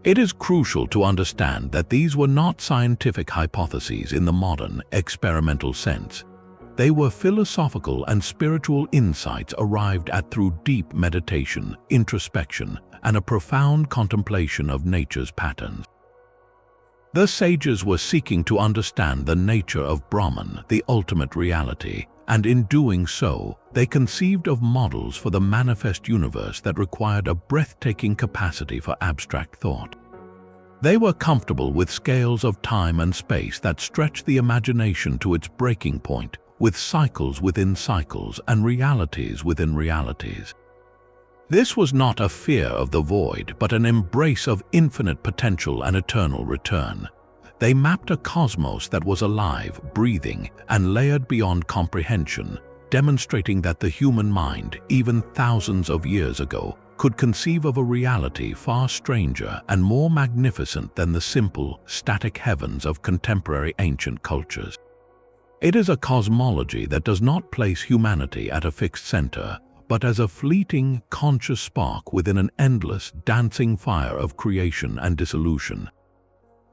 [SPEAKER 1] It is crucial to understand that these were not scientific hypotheses in the modern, experimental sense. They were philosophical and spiritual insights arrived at through deep meditation, introspection, and a profound contemplation of nature's patterns. The sages were seeking to understand the nature of Brahman, the ultimate reality, and in doing so, they conceived of models for the manifest universe that required a breathtaking capacity for abstract thought. They were comfortable with scales of time and space that stretched the imagination to its breaking point, with cycles within cycles and realities within realities. This was not a fear of the void, but an embrace of infinite potential and eternal return. They mapped a cosmos that was alive, breathing, and layered beyond comprehension, demonstrating that the human mind, even thousands of years ago, could conceive of a reality far stranger and more magnificent than the simple, static heavens of contemporary ancient cultures. It is a cosmology that does not place humanity at a fixed center, but as a fleeting, conscious spark within an endless, dancing fire of creation and dissolution.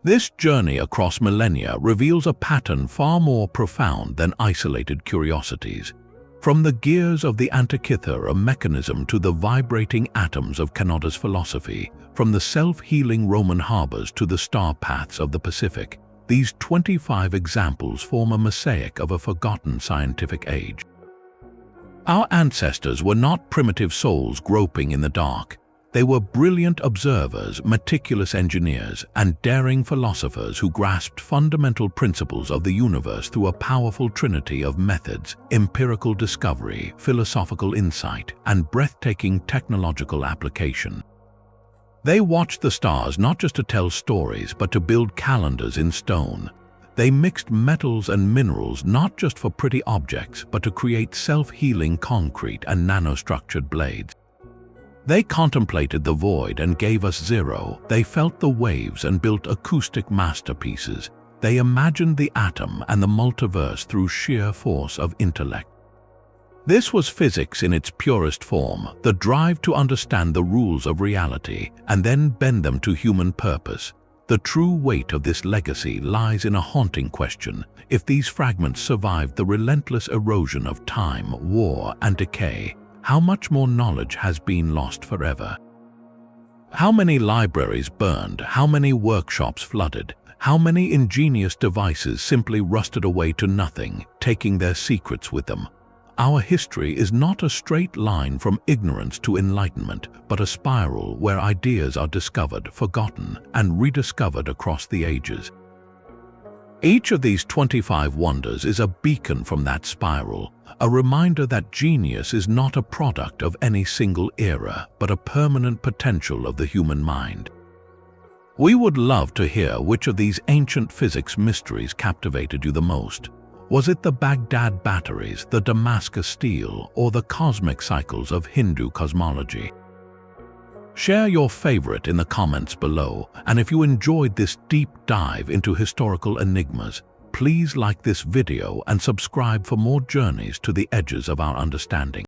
[SPEAKER 1] This journey across millennia reveals a pattern far more profound than isolated curiosities. From the gears of the Antikythera mechanism to the vibrating atoms of Kanada's philosophy, from the self-healing Roman harbors to the star paths of the Pacific, These 25 examples form a mosaic of a forgotten scientific age. Our ancestors were not primitive souls groping in the dark. They were brilliant observers, meticulous engineers, and daring philosophers who grasped fundamental principles of the universe through a powerful trinity of methods: empirical discovery, philosophical insight, and breathtaking technological application. They watched the stars not just to tell stories, but to build calendars in stone. They mixed metals and minerals not just for pretty objects, but to create self-healing concrete and nanostructured blades. They contemplated the void and gave us zero. They felt the waves and built acoustic masterpieces. They imagined the atom and the multiverse through sheer force of intellect. This was physics in its purest form, the drive to understand the rules of reality and then bend them to human purpose. The true weight of this legacy lies in a haunting question: if these fragments survived the relentless erosion of time, war, and decay, how much more knowledge has been lost forever? How many libraries burned? How many workshops flooded? How many ingenious devices simply rusted away to nothing, taking their secrets with them? Our history is not a straight line from ignorance to enlightenment, but a spiral where ideas are discovered, forgotten, and rediscovered across the ages. Each of these 25 wonders is a beacon from that spiral, a reminder that genius is not a product of any single era, but a permanent potential of the human mind. We would love to hear which of these ancient physics mysteries captivated you the most. Was it the Baghdad batteries, the Damascus steel, or the cosmic cycles of Hindu cosmology? Share your favorite in the comments below, and if you enjoyed this deep dive into historical enigmas, please like this video and subscribe for more journeys to the edges of our understanding.